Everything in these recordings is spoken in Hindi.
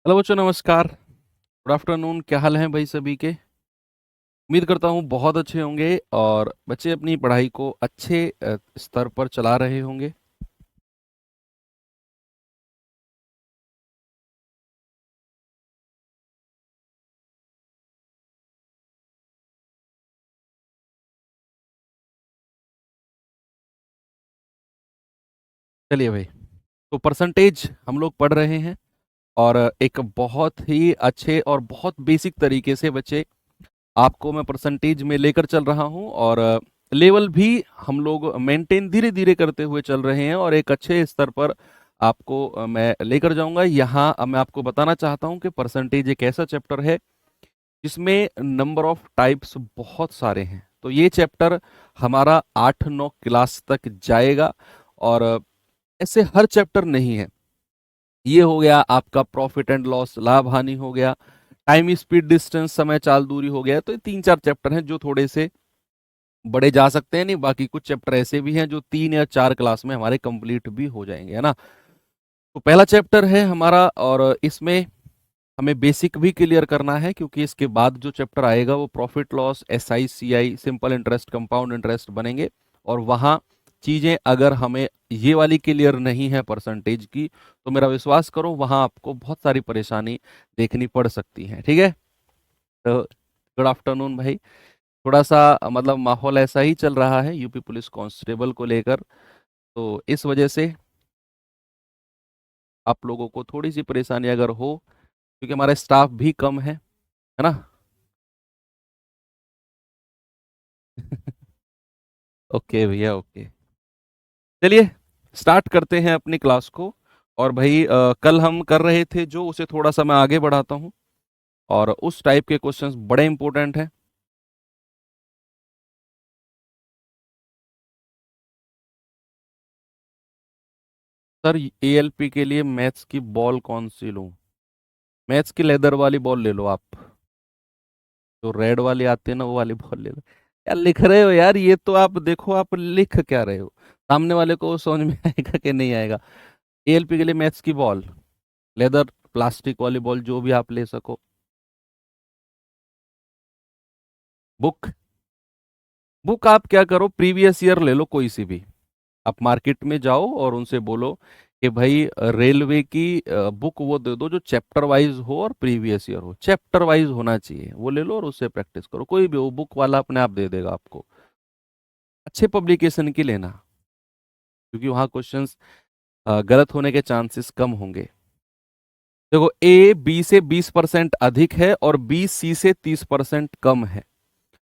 हेलो बच्चों, नमस्कार। Good afternoon. क्या हाल है भाई सभी के? उम्मीद करता हूँ बहुत अच्छे होंगे और बच्चे अपनी पढ़ाई को अच्छे स्तर पर चला रहे होंगे। चलिए भाई, तो परसेंटेज हम लोग पढ़ रहे हैं और एक बहुत ही अच्छे और बहुत बेसिक तरीके से बच्चे आपको मैं परसेंटेज में लेकर चल रहा हूँ और लेवल भी हम लोग मेंटेन धीरे धीरे करते हुए चल रहे हैं और एक अच्छे स्तर पर आपको मैं लेकर जाऊंगा। यहाँ मैं आपको बताना चाहता हूँ कि परसेंटेज एक ऐसा चैप्टर है जिसमें नंबर ऑफ टाइप्स बहुत सारे हैं। तो ये चैप्टर हमारा 8-9 क्लास तक जाएगा और ऐसे हर चैप्टर नहीं है। ये हो गया आपका प्रॉफिट एंड लॉस, लाभ हानि हो गया, टाइम स्पीड डिस्टेंस समय चाल दूरी हो गया। तो ये 3-4 चैप्टर हैं जो थोड़े से बड़े जा सकते हैं। नहीं, बाकी कुछ चैप्टर ऐसे भी हैं जो 3 या 4 क्लास में हमारे कंप्लीट भी हो जाएंगे, है ना। तो पहला चैप्टर है हमारा और इसमें हमें बेसिक भी क्लियर करना है क्योंकि इसके बाद जो चैप्टर आएगा वो profit loss, SI, CI, simple interest, compound interest बनेंगे। और वहाँ चीज़ें अगर हमें ये वाली क्लियर नहीं है परसेंटेज की, तो मेरा विश्वास करो वहाँ आपको बहुत सारी परेशानी देखनी पड़ सकती है। ठीक है। तो गुड आफ्टरनून भाई। थोड़ा सा मतलब माहौल ऐसा ही चल रहा है यूपी पुलिस कांस्टेबल को लेकर, तो इस वजह से आप लोगों को थोड़ी सी परेशानी अगर हो, क्योंकि हमारा स्टाफ भी कम है ना। ओके भैया, ओके। चलिए स्टार्ट करते हैं अपनी क्लास को। और भाई कल हम कर रहे थे जो, उसे थोड़ा सा मैं आगे बढ़ाता हूँ और उस टाइप के क्वेश्चंस बड़े इंपॉर्टेंट हैं। सर, एएलपी के लिए मैथ्स की बॉल कौन सी लूं? मैथ्स की लेदर वाली बॉल ले लो आप, जो रेड वाली आती है ना, वो वाली बॉल ले लो। यार लिख रहे हो यार, ये तो आप देखो आप लिख क्या रहे हो, सामने वाले को समझ में आएगा कि नहीं आएगा। एएलपी के लिए मैथ्स की बॉल, लेदर, प्लास्टिक वाली बॉल, जो भी आप ले सको। बुक, बुक आप क्या करो, प्रीवियस ईयर ले लो कोई सी भी। आप मार्केट में जाओ और उनसे बोलो कि भाई रेलवे की बुक वो दे दो जो चैप्टर वाइज हो और प्रीवियस ईयर हो। चैप्टर वाइज होना चाहिए, वो ले लो और उससे प्रैक्टिस करो। कोई भी हो, बुक वाला अपने आप दे देगा आपको। अच्छे पब्लिकेशन की लेना, क्योंकि वहाँ क्वेश्चंस गलत होने के चांसेस कम होंगे। देखो, ए बी से 20% अधिक है और बी सी से 30% कम है।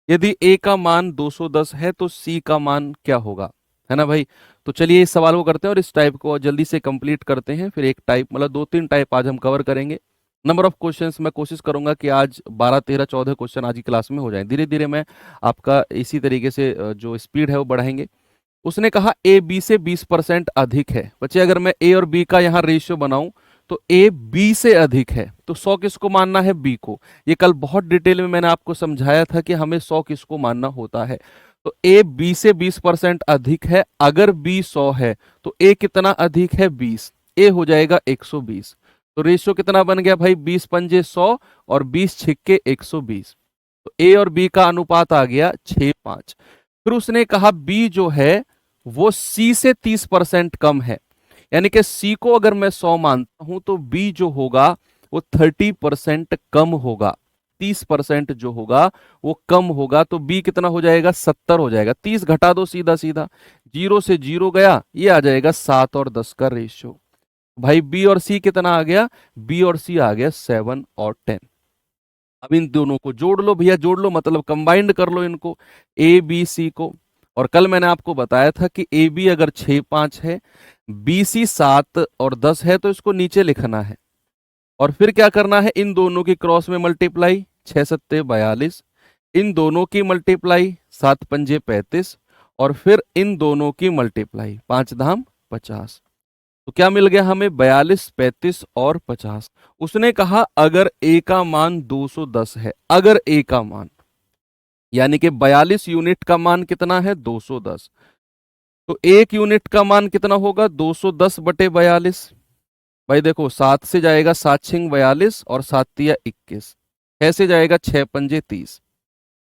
यदि ए का मान 210 है तो सी का मान क्या होगा, है ना भाई। तो चलिए इस सवाल को करते हैं और इस टाइप को जल्दी से कंप्लीट करते हैं। फिर एक टाइप मतलब 2-3 टाइप आज हम कवर करेंगे। नंबर ऑफ क्वेश्चंस मैं कोशिश करूंगा कि आज 12-13-14 क्वेश्चन आज की क्लास में हो जाएं। धीरे धीरे मैं आपका इसी तरीके से जो स्पीड है वो बढ़ाएंगे। उसने कहा ए बी से 20% अधिक है। बच्चे अगर मैं ए और बी का यहाँ रेशियो बनाऊं तो ए बी से अधिक है, तो 100 किसको मानना है? बी को। ये कल बहुत डिटेल में मैंने आपको समझाया था कि हमें 100 किसको मानना होता है। तो ए बी से 20% अधिक है। अगर बी 100 है तो ए कितना अधिक है? 20। ए हो जाएगा 120। तो रेशियो कितना बन गया भाई? 20 पंजे 100 और 20 छिक्के 120। तो ए और बी का अनुपात आ गया 6:5। फिर उसने कहा बी जो है वो सी से 30% कम है। यानी कि सी को अगर मैं 100 मानता हूं तो बी जो होगा वो 30% कम होगा। 30% जो होगा वो कम होगा। तो बी कितना हो जाएगा? 70 हो जाएगा। 30 घटा दो सीधा सीधा, 0 से 0 गया, ये आ जाएगा 7 और 10 का रेशियो। भाई बी और सी कितना आ गया? बी और सी आ गया 7 और 10। अब इन दोनों को जोड़ लो भैया, जोड़ लो मतलब कंबाइंड कर लो इनको, ए बी सी को। और कल मैंने आपको बताया था कि ए बी अगर 6-5 है, बी सी 7 और 10 है, तो इसको नीचे लिखना है। और फिर क्या करना है? इन दोनों की क्रॉस में मल्टीप्लाई, 6 सत्ते 42। इन दोनों की मल्टीप्लाई, 7 पंजे 35। और फिर इन दोनों की मल्टीप्लाई, 5 धाम 50। तो क्या मिल गया हमें? 42, 35 और 50। उसने कहा अगर ए का मान 210 है, अगर ए का मान, यानी कि 42 यूनिट का मान कितना है? 210। तो 1 यूनिट का मान कितना होगा? 210/42। भाई देखो, 7 से जाएगा 7 छिंग 42 और 7 तिया 21, 6 से जाएगा 6 पंजे 30।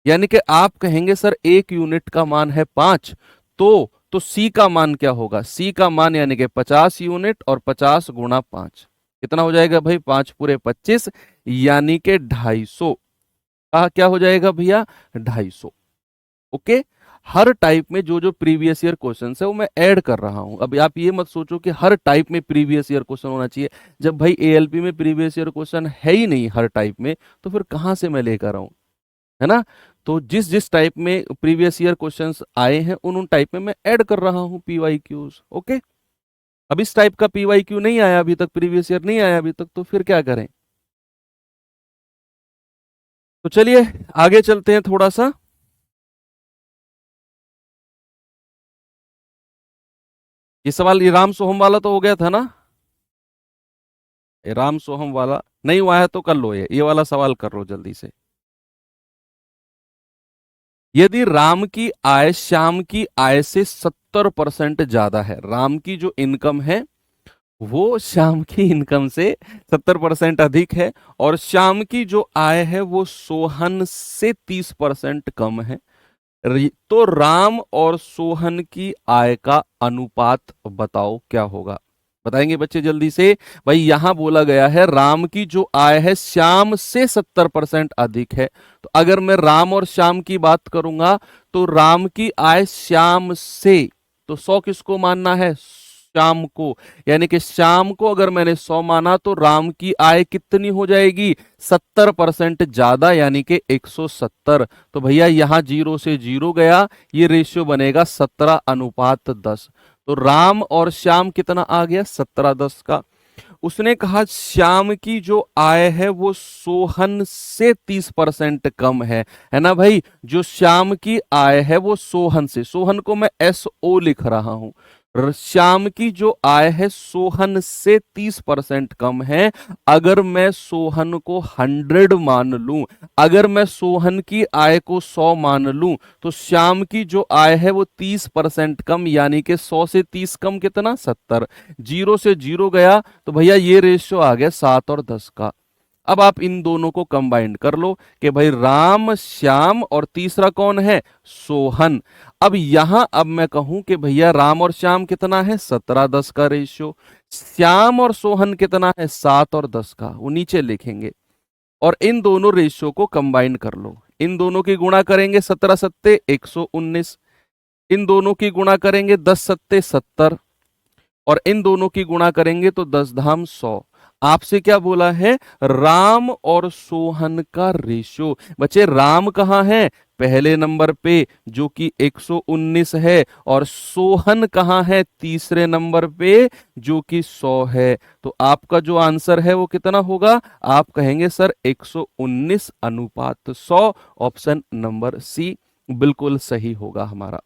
यानी कि आप कहेंगे सर एक यूनिट का मान है 5, तो सी का मान क्या होगा? सी का मान यानी कि 50 यूनिट, और 50 गुणा 5 कितना हो जाएगा भाई? 5 पूरे 25, यानी कि 250। क्या हो जाएगा भैया? 250। ओके। हर टाइप में जो जो प्रीवियस ईयर क्वेश्चन है वो मैं ऐड कर रहा हूं। अब आप ये मत सोचो कि हर टाइप में प्रीवियस ईयर क्वेश्चन होना चाहिए। जब भाई एएलपी में प्रीवियस ईयर क्वेश्चन है ही नहीं हर टाइप में, तो फिर कहां से मैं लेकर आऊं? है ना? तो जिस जिस टाइप में प्रीवियस ईयर क्वेश्चंस आए हैं उन उन टाइप में मैं ऐड कर रहा हूं पीवाईक्यूज। ओके। अब इस टाइप का पीवाईक्यू नहीं आया अभी तक, प्रीवियस ईयर नहीं आया अभी तक, तो फिर क्या करें? तो चलिए आगे चलते हैं थोड़ा सा। ये सवाल ये राम सोहम वाला तो हो गया था ना? ये राम सोहम वाला नहीं हुआ है तो कर लो, ये वाला सवाल कर लो जल्दी से। यदि राम की आय श्याम की आय से 70% ज्यादा है, राम की जो इनकम है वो श्याम की इनकम से 70% अधिक है, और श्याम की जो आय है वो सोहन से 30% कम है, तो राम और सोहन की आय का अनुपात बताओ क्या होगा? बताएंगे बच्चे जल्दी से। भाई यहां बोला गया है राम की जो आय है श्याम से 70% अधिक है, तो अगर मैं राम और श्याम की बात करूंगा तो राम की आय श्याम से, तो 100 किसको मानना है? श्याम को। यानी कि श्याम को अगर मैंने 100 माना तो राम की आय कितनी हो जाएगी? 70% ज्यादा, यानी कि 170। तो भैया यहां 0 से 0 गया, ये रेशियो बनेगा 17:10। तो राम और श्याम कितना आ गया? 17:10 का। उसने कहा श्याम की जो आय है वो सोहन से 30% कम है ना भाई? जो श्याम की आय है वो सोहन से, सोहन को मैं SO लिख रहा हूं, श्याम की जो आय है सोहन से 30% कम है। अगर मैं सोहन को 100 मान लूं, अगर मैं सोहन की आय को 100 मान लूं, तो श्याम की जो आय है वो 30% कम, यानी कि 100 से 30 कम कितना? 70। 0 से 0 गया, तो भैया ये रेशियो आ गया 7 और 10 का। अब आप इन दोनों को कंबाइंड कर लो कि भाई राम श्याम और तीसरा कौन है? सोहन। अब यहां अब मैं कहूं कि भैया राम और श्याम कितना है? 17:10 का रेशियो। श्याम और सोहन कितना है? 7 और 10 का, वो नीचे लिखेंगे। और इन दोनों रेशियो को कंबाइन कर लो, इन दोनों की गुणा करेंगे 17 सत्ते 119, इन दोनों की गुणा करेंगे 10 सत्ते 70, और इन दोनों की गुणा करेंगे तो 10 धाम 100। आपसे क्या बोला है? राम और सोहन का रेशियो। बच्चे राम कहां है? पहले नंबर पे जो कि 119 है, और सोहन कहां है? तीसरे नंबर पे जो कि 100 है। तो आपका जो आंसर है वो कितना होगा? आप कहेंगे सर 119 अनुपात 100। ऑप्शन नंबर सी बिल्कुल सही होगा हमारा।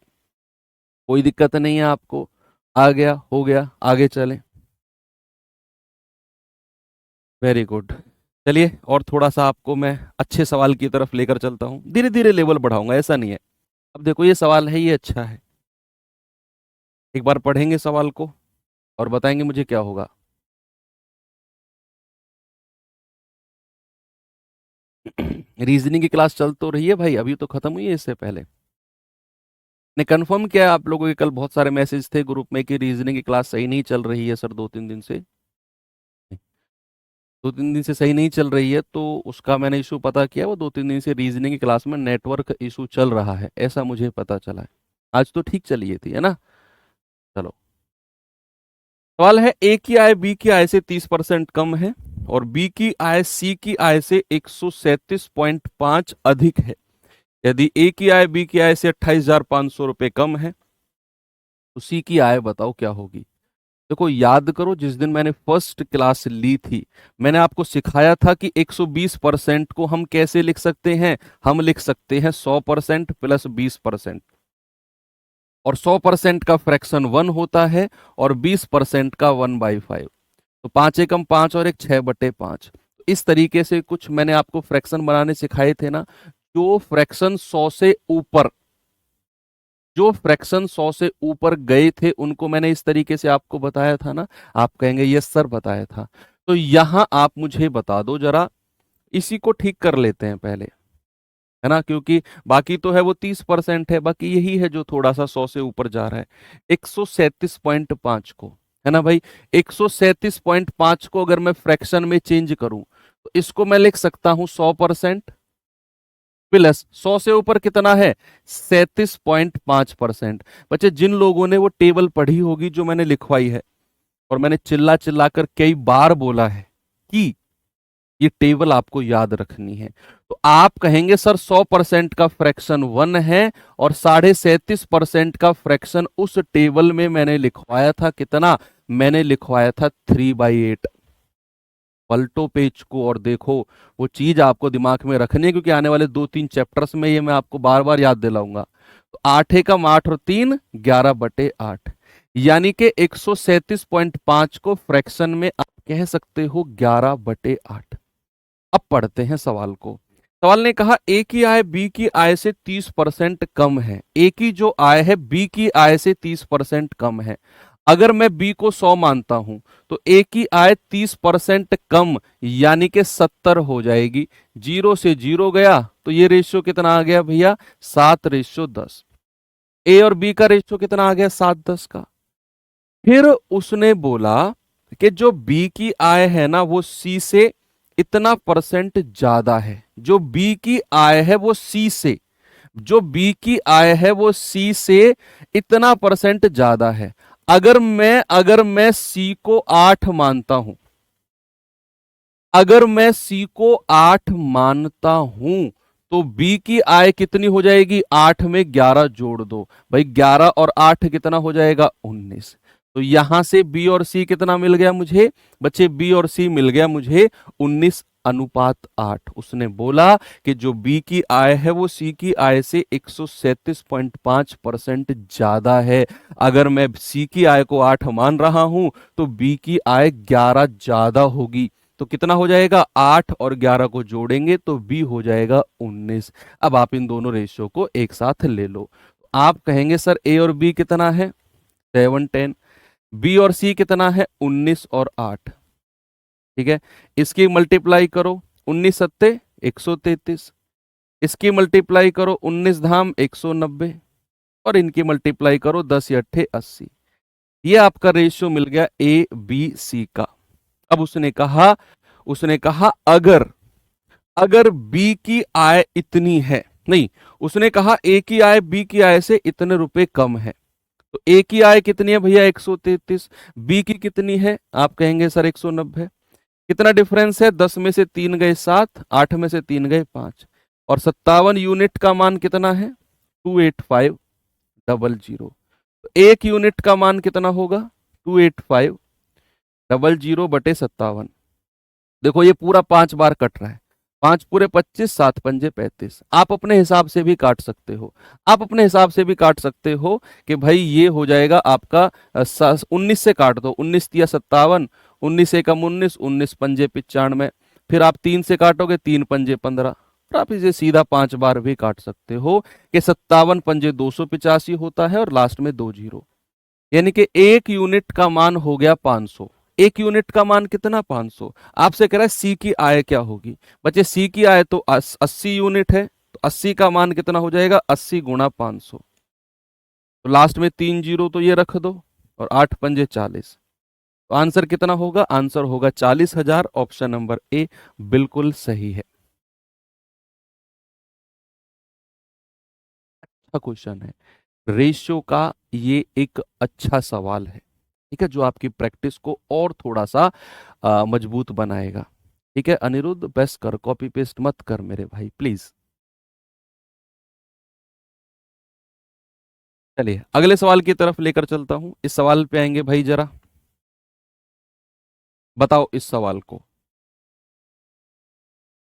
कोई दिक्कत नहीं है आपको? आ गया? हो गया? आगे चलें। Very good. चलिए और थोड़ा सा आपको मैं अच्छे सवाल की तरफ लेकर चलता हूं, धीरे धीरे लेवल बढ़ाऊंगा, ऐसा नहीं है। अब देखो ये सवाल है, ये अच्छा है। एक बार पढ़ेंगे सवाल को और बताएंगे मुझे क्या होगा। रीजनिंग की क्लास चल तो रही है भाई, अभी तो खत्म हुई है इससे पहले। ने कंफर्म किया आप लोगों के, कल बहुत सारे मैसेज थे ग्रुप में कि रीजनिंग की क्लास सही नहीं चल रही है सर 2-3 दिन से। 2-3 दिन से सही नहीं चल रही है, तो उसका मैंने इशू पता किया, वो 2-3 दिन से रीजनिंग की क्लास में नेटवर्क इशू चल रहा है, ऐसा मुझे पता चला है। आज तो ठीक चली थी, है ना? चलो। सवाल है ए की आय बी की आय से 30% कम है, और बी की आय सी की आय से 137.5 अधिक है। यदि ए की आय बी की आय से 28,500 रुपए कम है, तो सी की आय बताओ क्या होगी? देखो याद करो, जिस दिन मैंने फर्स्ट क्लास ली थी मैंने आपको सिखाया था कि 120% को हम कैसे लिख सकते हैं? हम लिख सकते हैं 100% प्लस 20%, और 100% का फ्रैक्शन 1 होता है, और 20% का 1/5। तो 5 एकम 5 और एक 6/5। इस तरीके से कुछ मैंने आपको फ्रैक्शन बनाने सिखाए थे ना। जो फ्रैक्शन 100 से ऊपर जो फ्रैक्शन 100 से ऊपर गए थे उनको मैंने इस तरीके से आपको बताया था ना, आप कहेंगे यस सर बताया था। तो यहां आप मुझे बता दो जरा, इसी को ठीक कर लेते हैं पहले, है ना, क्योंकि बाकी तो है वो 30% है, बाकी यही है जो थोड़ा सा 100 से ऊपर जा रहा है। 137.5 को, है ना भाई, 137.5 को अगर मैं फ्रैक्शन में चेंज करूं तो इसको मैं लिख सकता हूं 100% प्लस 100 से ऊपर कितना है 37.5%। बच्चे जिन लोगों ने वो टेबल पढ़ी होगी जो मैंने लिखवाई है, और मैंने चिल्ला चिल्ला कर कई बार बोला है कि ये टेबल आपको याद रखनी है, तो आप कहेंगे सर 100% का फ्रैक्शन 1 है और 37.5% का फ्रैक्शन उस टेबल में मैंने लिखवाया था कितना, मैंने लिखवाया था 3/8। पलटो पेज को और देखो, वो चीज आपको दिमाग में रखनी है, क्योंकि आने वाले 2-3 चैप्टर्स में ये मैं आपको बार बार याद दिलाऊंगा। तो 8 एकम 8 और 3 11/8, यानी कि 137.5 को फ्रैक्शन में आप कह सकते हो 11/8। अब पढ़ते हैं सवाल को। सवाल ने कहा ए की आय बी की आय से 30% कम है। ए की जो आय है बी की आय से 30% कम है। अगर मैं बी को 100 मानता हूं तो ए की आय 30% कम यानी कि 70 हो जाएगी। 0 से 0 गया तो ये रेशियो कितना आ गया भैया 7:10। ए और बी का रेशियो कितना आ गया 7:10 का। फिर उसने बोला कि जो बी की आय है ना वो सी से इतना परसेंट ज्यादा है। जो बी की आय है वो सी से, जो बी की आय है वो सी से इतना परसेंट ज्यादा है। अगर मैं सी को 8 मानता हूं, अगर मैं सी को 8 मानता हूं तो बी की आय कितनी हो जाएगी, 8 में 11 जोड़ दो भाई, 11 और 8 कितना हो जाएगा 19। तो यहां से बी और सी कितना मिल गया मुझे बच्चे, बी और सी मिल गया मुझे 19:8। उसने बोला कि जो बी की आय है वो सी की आय से 137.5% ज्यादा है। अगर मैं सी की आय को 8 मान रहा हूं तो बी की आय 11 ज्यादा होगी। तो कितना हो जाएगा, 8 और 11 को जोड़ेंगे तो बी हो जाएगा 19। अब आप इन दोनों रेशियो को एक साथ ले लो। आप कहेंगे सर ए और बी कितना है 7 10, बी और सी कितना है 19 और 8। ठीक है, इसकी मल्टीप्लाई करो 19 सत्ते 133, इसकी मल्टीप्लाई करो 19 धाम 190, और इनकी मल्टीप्लाई करो 10 अट्ठे 80। ये आपका रेशियो मिल गया ए बी सी का। अब उसने कहा अगर अगर बी की आय इतनी है, नहीं, उसने कहा ए की आय बी की आय से इतने रुपए कम है। तो ए की आय कितनी है भैया 133, बी की कितनी है आप कहेंगे सर 190। कितना डिफरेंस है, 10 में से 3 गए 7, 8 में से 3 गए 5, और 57 यूनिट का मान कितना है 28500। तो एक यूनिट का मान कितना होगा 28500/57। देखो ये पूरा 5 बार कट रहा है, 5 पूरे 25, 7 पंजे 35। आप अपने हिसाब से भी काट सकते हो, आप अपने हिसाब से भी काट सकते हो कि भाई ये हो जाएगा आपका 19 से काट दो, 19 तिया 57, 19 एकम 19, 19 पंजे 95। फिर आप 3 से काटोगे, 3 पंजे 15, और आप इसे सीधा 5 बार भी काट सकते हो कि 57 पंजे 285 होता है और लास्ट में 2 जीरो, यानी कि एक यूनिट का मान हो गया 500। एक यूनिट का मान कितना 500। आपसे कह रहा है सी की आय क्या होगी, बच्चे सी की आय तो 80 यूनिट है, तो 80 का मान कितना हो जाएगा 80 गुणा 500। तो लास्ट में 3 जीरो तो ये रख दो, और 8 पंजे 40। तो आंसर कितना होगा, आंसर होगा 40,000। ऑप्शन नंबर ए बिल्कुल सही है। अच्छा क्वेश्चन है, रेशियो का ये एक अच्छा सवाल है, ठीक है, जो आपकी प्रैक्टिस को और थोड़ा सा मजबूत बनाएगा। ठीक है अनिरुद्ध, बेस्ट कर, कॉपी पेस्ट मत कर मेरे भाई प्लीज। चलिए अगले सवाल की तरफ लेकर चलता हूं। इस सवाल पे आएंगे भाई, जरा बताओ इस सवाल को।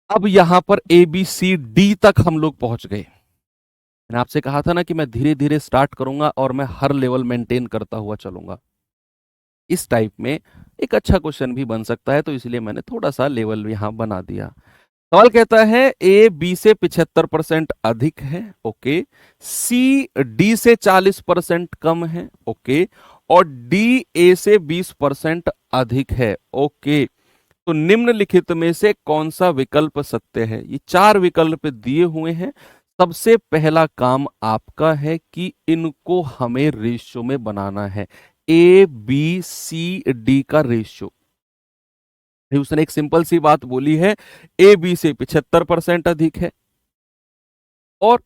अब यहां पर ए बी सी डी तक हम लोग पहुंच गए। मैंने आपसे कहा था ना कि मैं धीरे धीरे स्टार्ट करूंगा और मैं हर लेवल मेंटेन करता हुआ चलूंगा। इस टाइप में एक अच्छा क्वेश्चन भी बन सकता है, तो इसलिए मैंने थोड़ा सा लेवल यहां बना दिया। सवाल कहता है ए बी से 75% अधिक है, ओके, सी डी से 40% कम है, ओके, और डी ए से 20% अधिक है, ओके। तो निम्नलिखित में से कौन सा विकल्प सत्य है? ये चार विकल्प दिए हुए हैं। सबसे पहला काम आपका है कि इनको हमें रेशियो में बनाना है, ए बी सी डी का रेशियो। उसने एक सिंपल सी बात बोली है, ए बी से 75% अधिक है और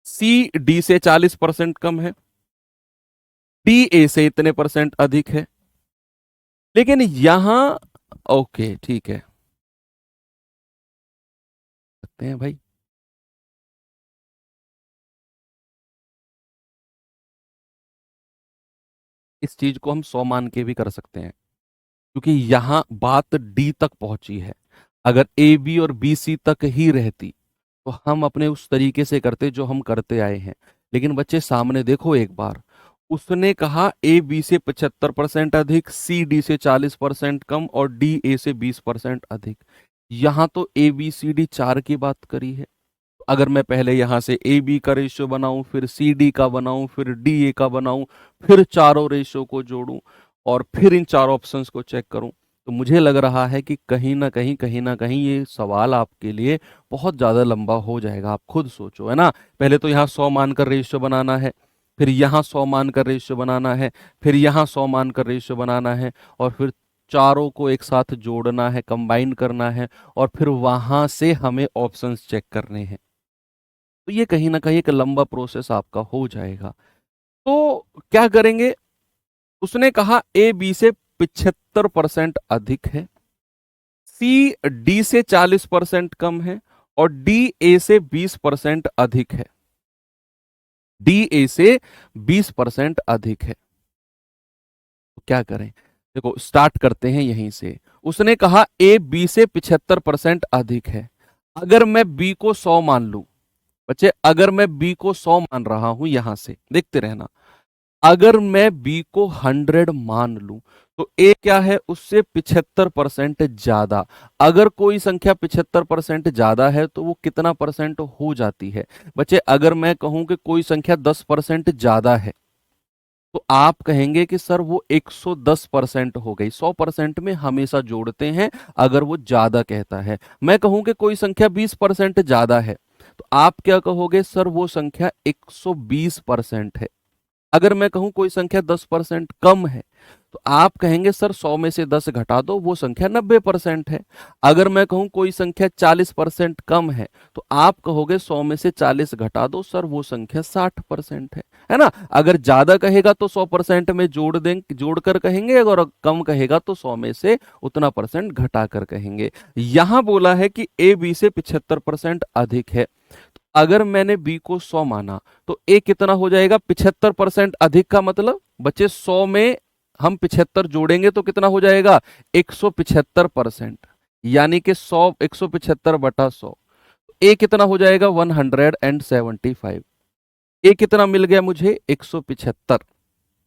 सी डी से 40% कम है, डी ए से इतने परसेंट अधिक है। लेकिन यहां, ओके ठीक है, सकते हैं भाई, इस चीज को हम 100 मान के भी कर सकते हैं, क्योंकि यहां बात डी तक पहुंची है। अगर ए बी और बी सी तक ही रहती तो हम अपने उस तरीके से करते जो हम करते आए हैं। लेकिन बच्चे सामने देखो एक बार, उसने कहा ए बी से 75% अधिक, सी डी से 40% कम और डी ए से 20% अधिक। यहां तो ए बी सी डी चार की बात करी है। अगर मैं पहले यहां से ए बी का रेशियो बनाऊं, फिर सी डी का बनाऊं, फिर डी ए का बनाऊं, फिर चारों रेशियो को जोड़ूं और फिर इन चारों ऑप्शंस को चेक करूं, तो मुझे लग रहा है कि कहीं ना कहीं ये सवाल आपके लिए बहुत ज्यादा लंबा हो जाएगा। आप खुद सोचो, है ना। पहले तो यहाँ 100 मानकर रेशियो बनाना है, फिर यहाँ 100 मानकर रेशियो बनाना है, फिर यहाँ 100 मानकर रेशियो बनाना है, और फिर चारों को एक साथ जोड़ना है, कंबाइन करना है, और फिर वहां से हमें ऑप्शंस चेक करने हैं। तो ये कहीं ना कहीं एक लंबा प्रोसेस आपका हो जाएगा। तो क्या करेंगे? उसने कहा ए बी से 75% अधिक है, सी डी से 40% कम है और डी ए से 20% अधिक है, डी ए से 20% अधिक है। तो क्या करें? देखो स्टार्ट करते हैं यहीं से। उसने कहा ए बी से 75% अधिक है। अगर मैं बी को 100 मान लूं, बच्चे अगर मैं बी को 100 मान रहा हूं, यहां से देखते रहना, अगर मैं बी को 100 मान लूं तो ए क्या है, उससे 75% ज्यादा। अगर कोई संख्या 75% ज्यादा है तो वो कितना परसेंट हो जाती है? बच्चे अगर मैं कहूं कि कोई संख्या 10% ज्यादा है तो आप कहेंगे कि सर वो 110% हो गई। 100% में हमेशा जोड़ते हैं अगर वो ज्यादा कहता है। मैं कहूं कि कोई संख्या 20% ज्यादा है तो आप क्या कहोगे? सर वो संख्या 120% है। अगर मैं कहूं कोई संख्या 10% कम है तो आप कहेंगे सर 100 में से 10 घटा दो, वो संख्या 90% है। अगर मैं कहूं कोई संख्या 40% कम है तो आप कहोगे 100 में से 40 घटा दो, सर वो संख्या 60% है ना। अगर ज्यादा कहेगा तो 100% में जोड़ देंगे, जोड़कर कहेंगे, अगर कम कहेगा तो 100 में से उतना परसेंट घटा कर कहेंगे। यहां बोला है कि ए बी से 75% अधिक है। अगर मैंने बी को 100 माना तो ए कितना हो जाएगा? 75% अधिक का मतलब बच्चे 100 में हम 75 जोड़ेंगे तो कितना हो जाएगा? 175%। यानी कि 100 175 बटा 100, ए कितना हो जाएगा? 175। ए कितना मिल गया मुझे? 175।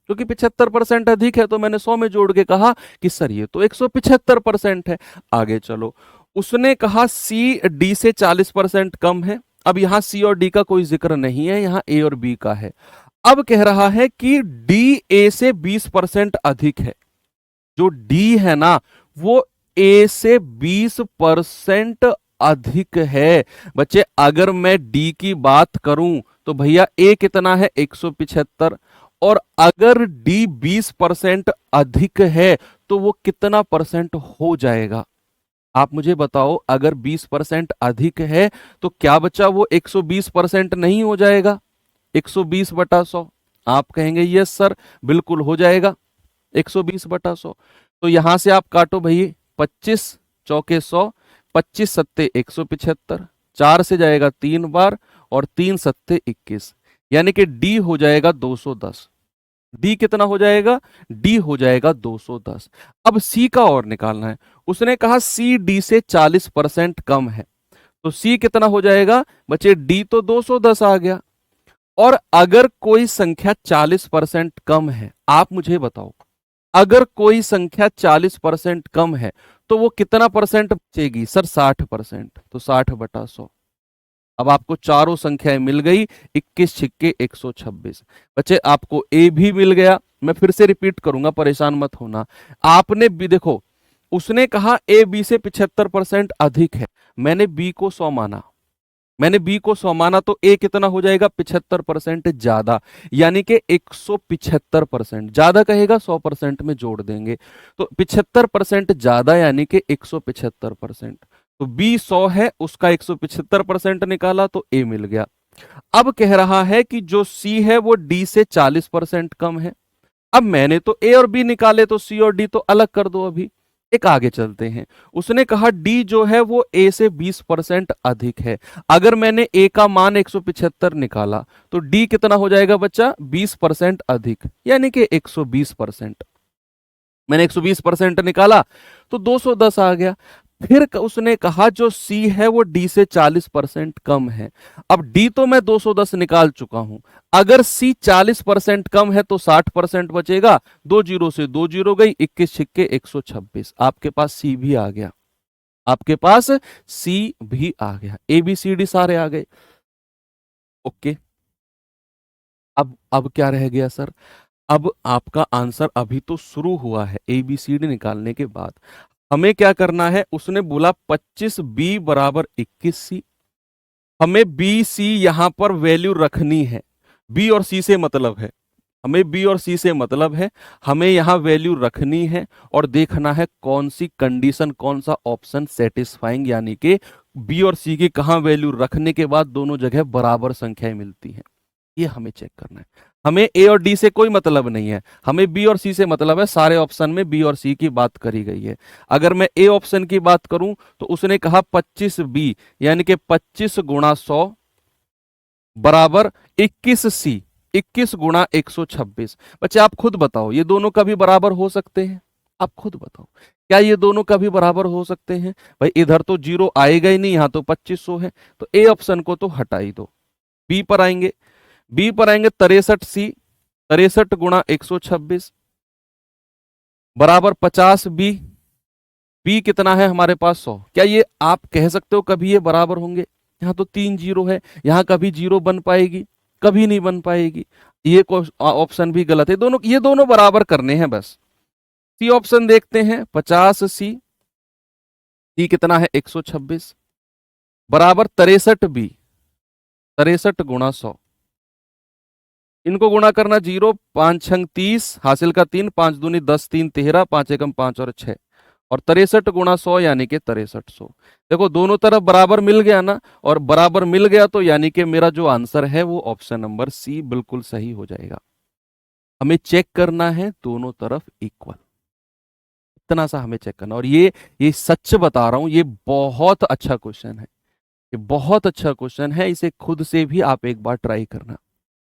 क्योंकि 75% अधिक है तो मैंने 100 में जोड़ के कहा कि सर ये तो 175% है। आगे चलो, उसने कहा सी डी से 40% कम है। अब यहां सी और डी का कोई जिक्र नहीं है, यहां ए और बी का है। अब कह रहा है कि डी ए से 20% अधिक है। जो डी है ना, वो ए से 20% अधिक है। बच्चे अगर मैं डी की बात करूं तो भैया ए कितना है? 175। और अगर डी 20% अधिक है तो वो कितना परसेंट हो जाएगा? आप मुझे बताओ, अगर 20% अधिक है तो क्या बच्चा वो 120% नहीं हो जाएगा? 120 बटा 100। आप कहेंगे यस सर, बिल्कुल हो जाएगा 120 बटा 100। तो यहां से आप काटो भाई, 25 चौके 100, 25 सत्ते 175, 4 से जाएगा 3 बार और 3 सत्ते 21, यानी कि डी हो जाएगा 210। डी कितना हो जाएगा? डी हो जाएगा 210। अब सी का और निकालना है। उसने कहा सी डी से 40% कम है, तो सी कितना हो जाएगा? बच्चे डी तो 210 आ गया। और अगर कोई संख्या 40% कम है, आप मुझे बताओ, अगर कोई संख्या 40% कम है तो वो कितना परसेंट बचेगी सर? 60%। तो 60/100। अब आपको चारों संख्याएं मिल गई, 21 छिक्के 126। बच्चे आपको ए भी मिल गया। मैं फिर से रिपीट करूंगा, परेशान मत होना। आपने भी देखो, उसने कहा ए बी से 75% अधिक है, मैंने बी को 100 माना, मैंने बी को 100 माना, तो ए कितना हो जाएगा? 75% ज्यादा, यानी कि 175%। ज्यादा कहेगा 100% में जोड़ देंगे, तो 75% ज्यादा यानी कि 175%। तो बी 100 है, उसका 175% निकाला तो ए मिल गया। अब कह रहा है कि जो सी है वो डी से 40% कम है। अब मैंने तो ए और बी निकाले, तो सी और डी तो अलग कर दो। अभी एक आगे चलते हैं। उसने कहा डी जो है वो ए से 20% अधिक है। अगर मैंने ए का मान 175 निकाला, तो डी कितना हो जाएगा बच्चा? 20% अधिक, यानी कि 120%। मैंने 120% निकाला तो 210 आ गया। फिर उसने कहा जो सी है वो डी से 40% कम है। अब डी तो मैं 210 निकाल चुका हूं, अगर सी 40% कम है तो 60% बचेगा। 2 जीरो से 2 जीरो गई, 21 छिक्के 126। आपके पास सी भी आ गया, आपके पास सी भी आ गया, ए बी सी डी सारे आ गए। ओके, अब क्या रह गया सर? अब आपका आंसर अभी तो शुरू हुआ है, ए बी सी डी निकालने के बाद हमें क्या करना है? उसने बोला 25 बी बराबर 21 सी। हमें बी सी यहां पर वैल्यू रखनी है, बी और सी से मतलब है, हमें बी और सी से मतलब है, हमें यहां वैल्यू रखनी है और देखना है कौन सी कंडीशन, कौन सा ऑप्शन सेटिस्फाइंग, यानी कि बी और सी की कहां वैल्यू रखने के बाद दोनों जगह बराबर संख्याएं मिलती हैं, ये हमें चेक करना है। हमें ए और डी से कोई मतलब नहीं है, हमें बी और सी से मतलब है। सारे ऑप्शन में बी और सी की बात करी गई है। अगर मैं ए ऑप्शन की बात करूं तो उसने कहा 25 बी, यानी कि 25 गुणा 100 बराबर 21 सी, 21 गुणा 126। बच्चे आप खुद बताओ, ये दोनों कभी बराबर हो सकते हैं? आप खुद बताओ, क्या ये दोनों कभी बराबर हो सकते हैं? भाई इधर तो जीरो आएगा ही नहीं, यहां तो 2500 है, तो ए ऑप्शन को तो हटा ही दो। बी पर आएंगे, बी पर आएंगे 63 सी, 63 गुणा 126 बराबर 50 बी। बी कितना है हमारे पास? 100। क्या ये आप कह सकते हो कभी ये बराबर होंगे? यहाँ तो 3 जीरो है, यहाँ कभी जीरो बन पाएगी? कभी नहीं बन पाएगी। ये ऑप्शन भी गलत है, दोनों ये दोनों बराबर करने हैं बस। सी ऑप्शन देखते हैं, 50 सी, सी कितना है? 126 बराबर 63 बी, 63 गुणा 100। इनको गुणा करना, जीरो 5 छंग 30, हासिल का 3, 5 दूनी 10, 3 13, 5 एकम 5 और 6, और 63 गुणा 100 यानी कि 6300। देखो दोनों तरफ बराबर मिल गया ना, और बराबर मिल गया तो यानी कि मेरा जो आंसर है वो ऑप्शन नंबर सी बिल्कुल सही हो जाएगा। हमें चेक करना है दोनों तरफ इक्वल, इतना सा हमें चेक करना। और ये सच बता रहा हूं, ये बहुत अच्छा क्वेश्चन है, ये बहुत अच्छा क्वेश्चन है। इसे खुद से भी आप एक बार ट्राई करना,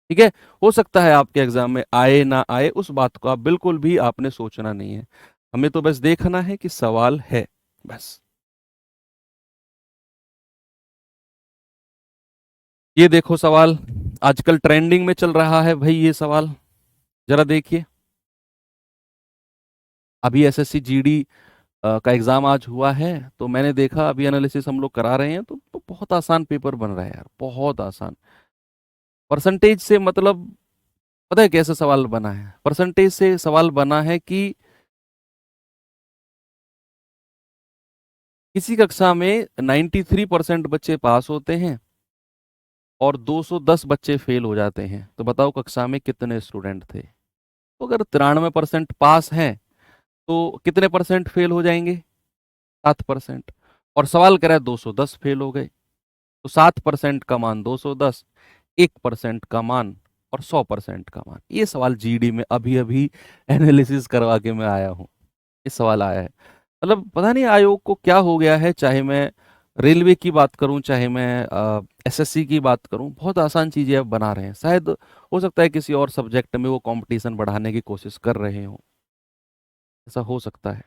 ठीक है? हो सकता है आपके एग्जाम में आए ना आए, उस बात को आप बिल्कुल भी आपने सोचना नहीं है। हमें तो बस देखना है कि सवाल है, बस। ये देखो सवाल, आजकल ट्रेंडिंग में चल रहा है भाई ये सवाल, जरा देखिए। अभी एसएससी जीडी का एग्जाम आज हुआ है, तो मैंने देखा, अभी एनालिसिस हम लोग करा रहे हैं, तो बहुत आसान पेपर बन रहा है यार, बहुत आसान। परसेंटेज से मतलब, पता है कैसे सवाल बना है? परसेंटेज से सवाल बना है कि किसी कक्षा में 93% बच्चे पास होते हैं और 210 बच्चे फेल हो जाते हैं, तो बताओ कक्षा में कितने स्टूडेंट थे? तो अगर 93% पास हैं तो कितने परसेंट फेल हो जाएंगे? 7%। और सवाल कह रहा है 210 फेल हो गए, तो 7% का मान 210, 1% का मान और 100% का मान। ये सवाल जीडी में अभी अभी एनालिसिस करवा के मैं आया हूँ, ये सवाल आया है। मतलब पता नहीं आयोग को क्या हो गया है, चाहे मैं रेलवे की बात करूं, चाहे मैं एसएससी की बात करूं, बहुत आसान चीजें अब बना रहे हैं। शायद हो सकता है किसी और सब्जेक्ट में वो कंपटीशन बढ़ाने की कोशिश कर रहे हो, ऐसा हो सकता है।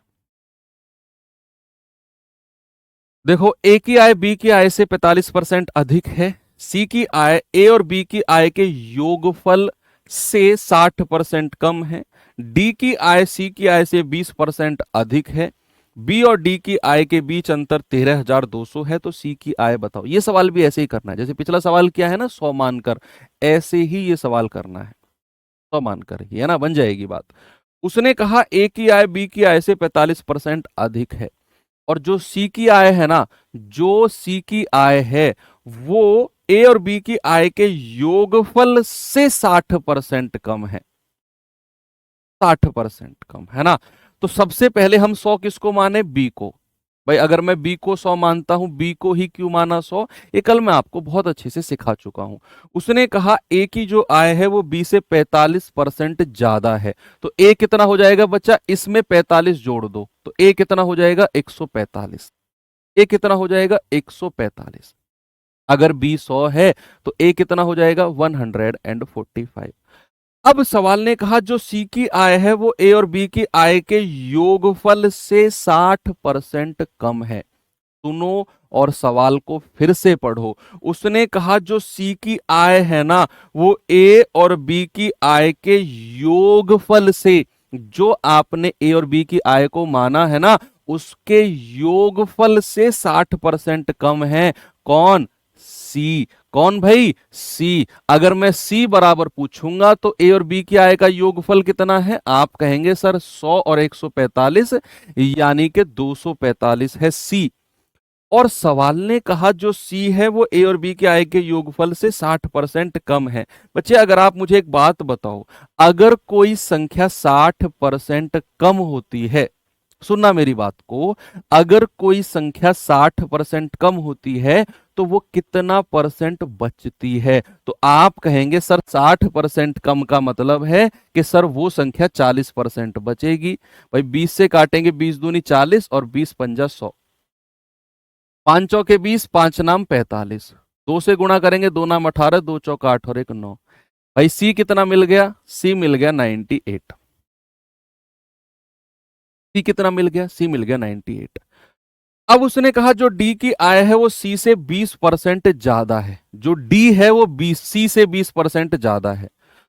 देखो, ए की आय बी की आय से 45% अधिक है, सी की आय ए और बी की आय के योगफल से 60% कम है, डी की आय सी की आय से 20% अधिक है, बी और डी की आय के बीच अंतर 13,200 है, तो सी की आय बताओ। ये सवाल भी ऐसे ही करना है, जैसे पिछला सवाल किया है ना 100 मानकर, ऐसे ही ये सवाल करना है, 100 मानकर ही, है ना, बन जाएगी बात। उसने कहा ए की आय बी की आय से 45% अधिक है, और जो सी की आय है ना, जो सी की आय है वो ए और बी की आय के योगफल से 60% कम है, 60% कम, है ना। तो सबसे पहले हम 100 किसको माने, बी को। भाई अगर मैं बी को 100 मानता हूं, बी को ही क्यों माना 100, ये कल मैं आपको बहुत अच्छे से सिखा चुका हूं। उसने कहा ए की जो आय है वो बी से 45% ज्यादा है, तो ए कितना हो जाएगा बच्चा, इसमें 45 जोड़ दो, तो ए कितना हो जाएगा 145। ए कितना हो जाएगा 145। अगर बी 100 है तो ए कितना हो जाएगा 145। अब सवाल ने कहा जो सी की आय है वो ए और बी की आय के योगफल से 60% कम है। सुनो और सवाल को फिर से पढ़ो। उसने कहा जो सी की आय है ना वो ए और बी की आय के योगफल से, जो आपने ए और बी की आय को माना है ना उसके योगफल से 60% कम है। कौन, सी। कौन भाई, सी। अगर मैं सी बराबर पूछूंगा तो ए और बी की आय का योगफल कितना है, आप कहेंगे सर 100 और 145 यानी कि 245 है सी। और सवाल ने कहा जो सी है वो ए और बी के आय के योगफल से 60% कम है। बच्चे अगर आप मुझे एक बात बताओ, अगर कोई संख्या 60% कम होती है, सुनना मेरी बात को, अगर कोई संख्या 60% कम होती है तो वो कितना परसेंट बचती है, तो आप कहेंगे सर 60% कम का मतलब है कि सर वो संख्या 40% बचेगी। भाई 20 से काटेंगे, 20 दूनी 40 और 20 पंजा 100, 5 चौके 20, 5 नाम 45, 2 से गुणा करेंगे, 2 नाम 18, 2 चौका 8 और 1 9। भाई सी कितना मिल गया, सी मिल गया 98। सी कितना मिल गया, सी मिल गया 98। अब उसने कहा जो डी की आय है वो सी से 20% ज्यादा है, जो डी है वो सी से 20% ज्यादा है,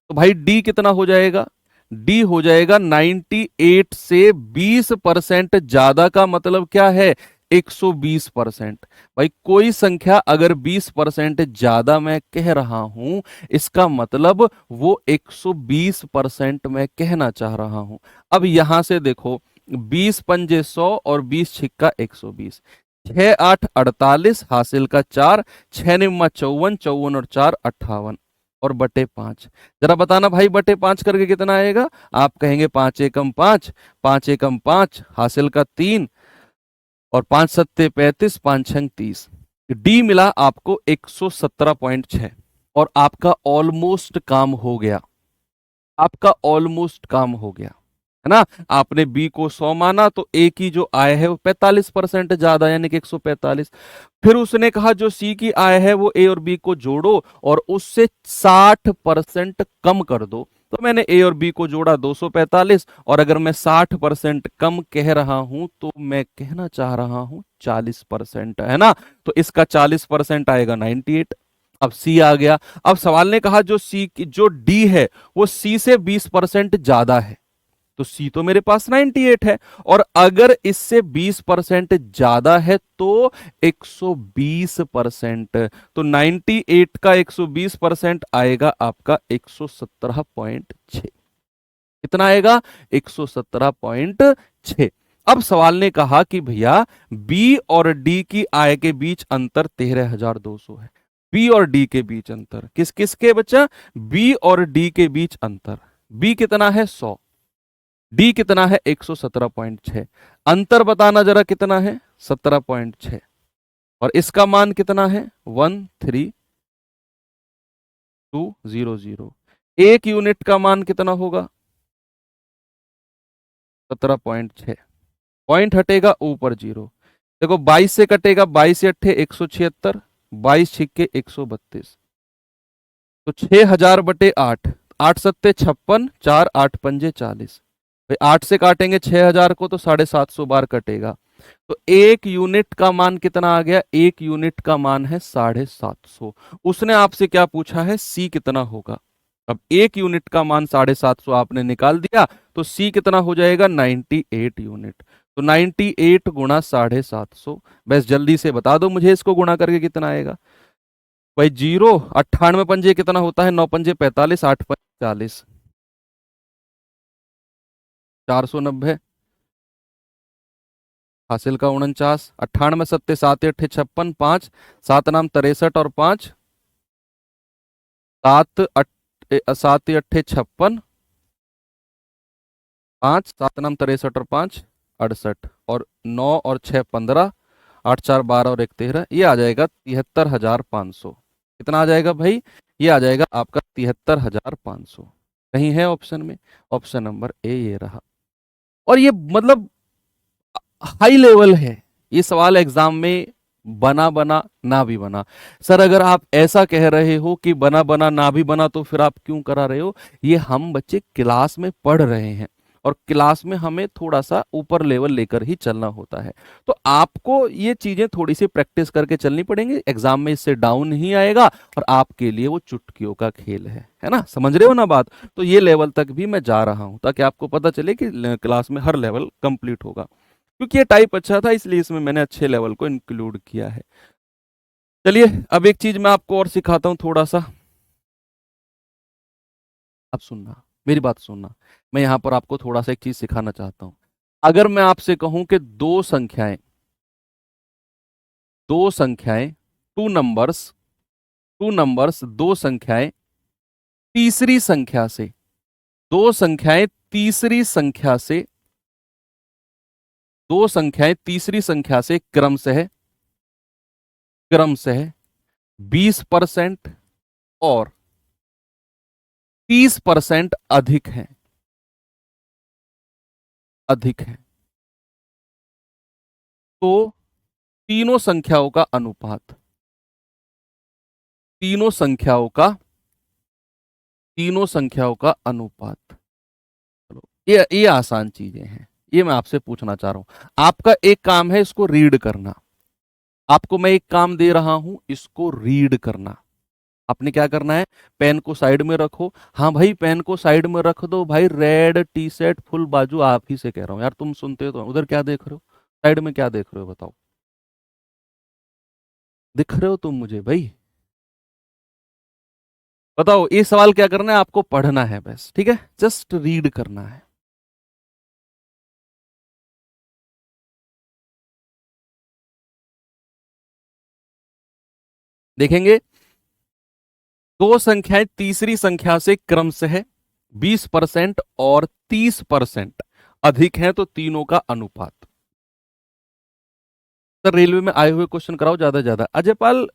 तो भाई डी कितना हो जाएगा, डी हो जाएगा 98 से 20% ज्यादा का मतलब क्या है, 120%। भाई कोई संख्या अगर 20% ज्यादा मैं कह रहा हूं, इसका मतलब वो 120% मैं कहना चाह रहा हूं। अब यहां से देखो, 20 पंजे 100 और 20 छिक्का 120, 6 8 48, हासिल का 4, 6 निम्मा 54, 54 और 4 58 और बटे 5। जरा बताना भाई बटे 5 करके कितना आएगा, आप कहेंगे 5 एकम 5, 5 एकम 5, हासिल का 3 और 5 सत्ते 35, 5 छंग 30। डी मिला आपको 117.6 और आपका ऑलमोस्ट काम हो गया, आपका ऑलमोस्ट काम हो गया, है ना। आपने बी को 100 माना तो ए की जो आय है वो 45% ज्यादा यानी कि 145। फिर उसने कहा जो सी की आय है वो ए और बी को जोड़ो और उससे 60% कम कर दो, तो मैंने ए और बी को जोड़ा 245, और अगर मैं 60% कम कह रहा हूं तो मैं कहना चाह रहा हूं 40%, है ना। तो इसका 40% आएगा 98। अब सी आ गया। अब सवाल ने कहा जो सी की जो डी है वो सी से 20% ज्यादा है, तो सी तो मेरे पास 98 है, और अगर इससे 20% ज्यादा है तो 120%, तो 98 का 120% आएगा आपका 117.6। कितना आएगा, 117.6। अब सवाल ने कहा कि भैया बी और डी की आय के बीच अंतर 13,200 है। बी और डी के बीच अंतर किस किस के बच्चा, बी और डी के बीच अंतर, बी कितना है 100, डी कितना है 117.6, अंतर बताना जरा कितना है 17.6, और इसका मान कितना है 13200। एक यूनिट का मान कितना होगा 17.6, पॉइंट हटेगा ऊपर जीरो। देखो 22 से कटेगा, 22 से अट्ठे 176, 22 छिक्के 132, तो 6000 बटे 8, 8 सत्ते 56, 4 8 पंजे 40। भाई 8 से काटेंगे 6000 को तो 750 बार कटेगा, तो एक यूनिट का मान कितना आ गया, एक यूनिट का मान है 750। उसने आपसे क्या पूछा है, सी कितना होगा। अब एक यूनिट का मान 750 आपने निकाल दिया तो सी कितना हो जाएगा 98 यूनिट। तो 98 गुणा 750, बस जल्दी से बता दो मुझे इसको गुणा करके कितना आएगा। भाई जीरो, 98 पंजे कितना होता है, 9 पंजे 45, 8 पंजे 40, 490 हासिल का 49, 98 सत्ते 7 अट्ठे 56, 5 7 नाम 63 और 5 7 अट्ठे 56, 5 7 नाम 63 और 5 68, और 9 और 6 15, 8 4 12 और 1 13, ये आ जाएगा 73,500। कितना आ जाएगा भाई, ये आ जाएगा आपका 73,500। कहीं है ऑप्शन में, ऑप्शन नंबर ए ये रहा। और ये मतलब हाई लेवल है, ये सवाल एग्जाम में बना बना ना भी बना। सर अगर आप ऐसा कह रहे हो कि बना बना ना भी बना तो फिर आप क्यों करा रहे हो, ये हम बच्चे क्लास में पढ़ रहे हैं और क्लास में हमें थोड़ा सा ऊपर लेवल लेकर ही चलना होता है। तो आपको ये चीजें थोड़ी सी प्रैक्टिस करके चलनी पड़ेंगी, एग्जाम में इससे डाउन नहीं आएगा और आपके लिए वो चुटकियों का खेल है ना, समझ रहे हो ना बात। तो ये लेवल तक भी मैं जा रहा हूं ताकि आपको पता चले कि क्लास में हर लेवल कंप्लीट होगा, क्योंकि ये टाइप अच्छा था इसलिए इसमें मैंने अच्छे लेवल को इंक्लूड किया है। चलिए अब एक चीज मैं आपको और सिखाता हूं थोड़ा सा, अब सुनना, मेरी बात सुनना। मैं यहां पर आपको थोड़ा सा एक चीज सिखाना चाहता हूं। अगर मैं आपसे कहूं कि दो संख्याएं, टू नंबर्स दो संख्याएं तीसरी संख्या से, दो संख्याएं तीसरी संख्या से, दो संख्याएं तीसरी संख्या से क्रमशः 20% और 30% अधिक है, तो तीनों संख्याओं का अनुपात, तीनों संख्याओं का तीनों संख्याओं का अनुपात। चलो ये आसान चीजें हैं, ये मैं आपसे पूछना चाह रहा हूं। आपका एक काम है इसको रीड करना, आपको मैं एक काम दे रहा हूं इसको रीड करना। आपने क्या करना है, पेन को साइड में रखो। हाँ भाई पेन को साइड में रख दो भाई, रेड टी शर्ट फुल बाजू, आप ही से कह रहा हूं यार, तुम सुनते हो तो उधर क्या देख रहे हो, साइड में क्या देख रहे हो बताओ, दिख रहे हो तुम मुझे भाई, बताओ। ये सवाल क्या करना है आपको, पढ़ना है बस, ठीक है, जस्ट रीड करना है। देखेंगे, दो संख्याएं तीसरी संख्या से क्रमशः 20% और 30% अधिक हैं, तो तीनों का अनुपात। सर रेलवे में आए हुए क्वेश्चन कराओ ज्यादा से ज्यादा। अजय पाल,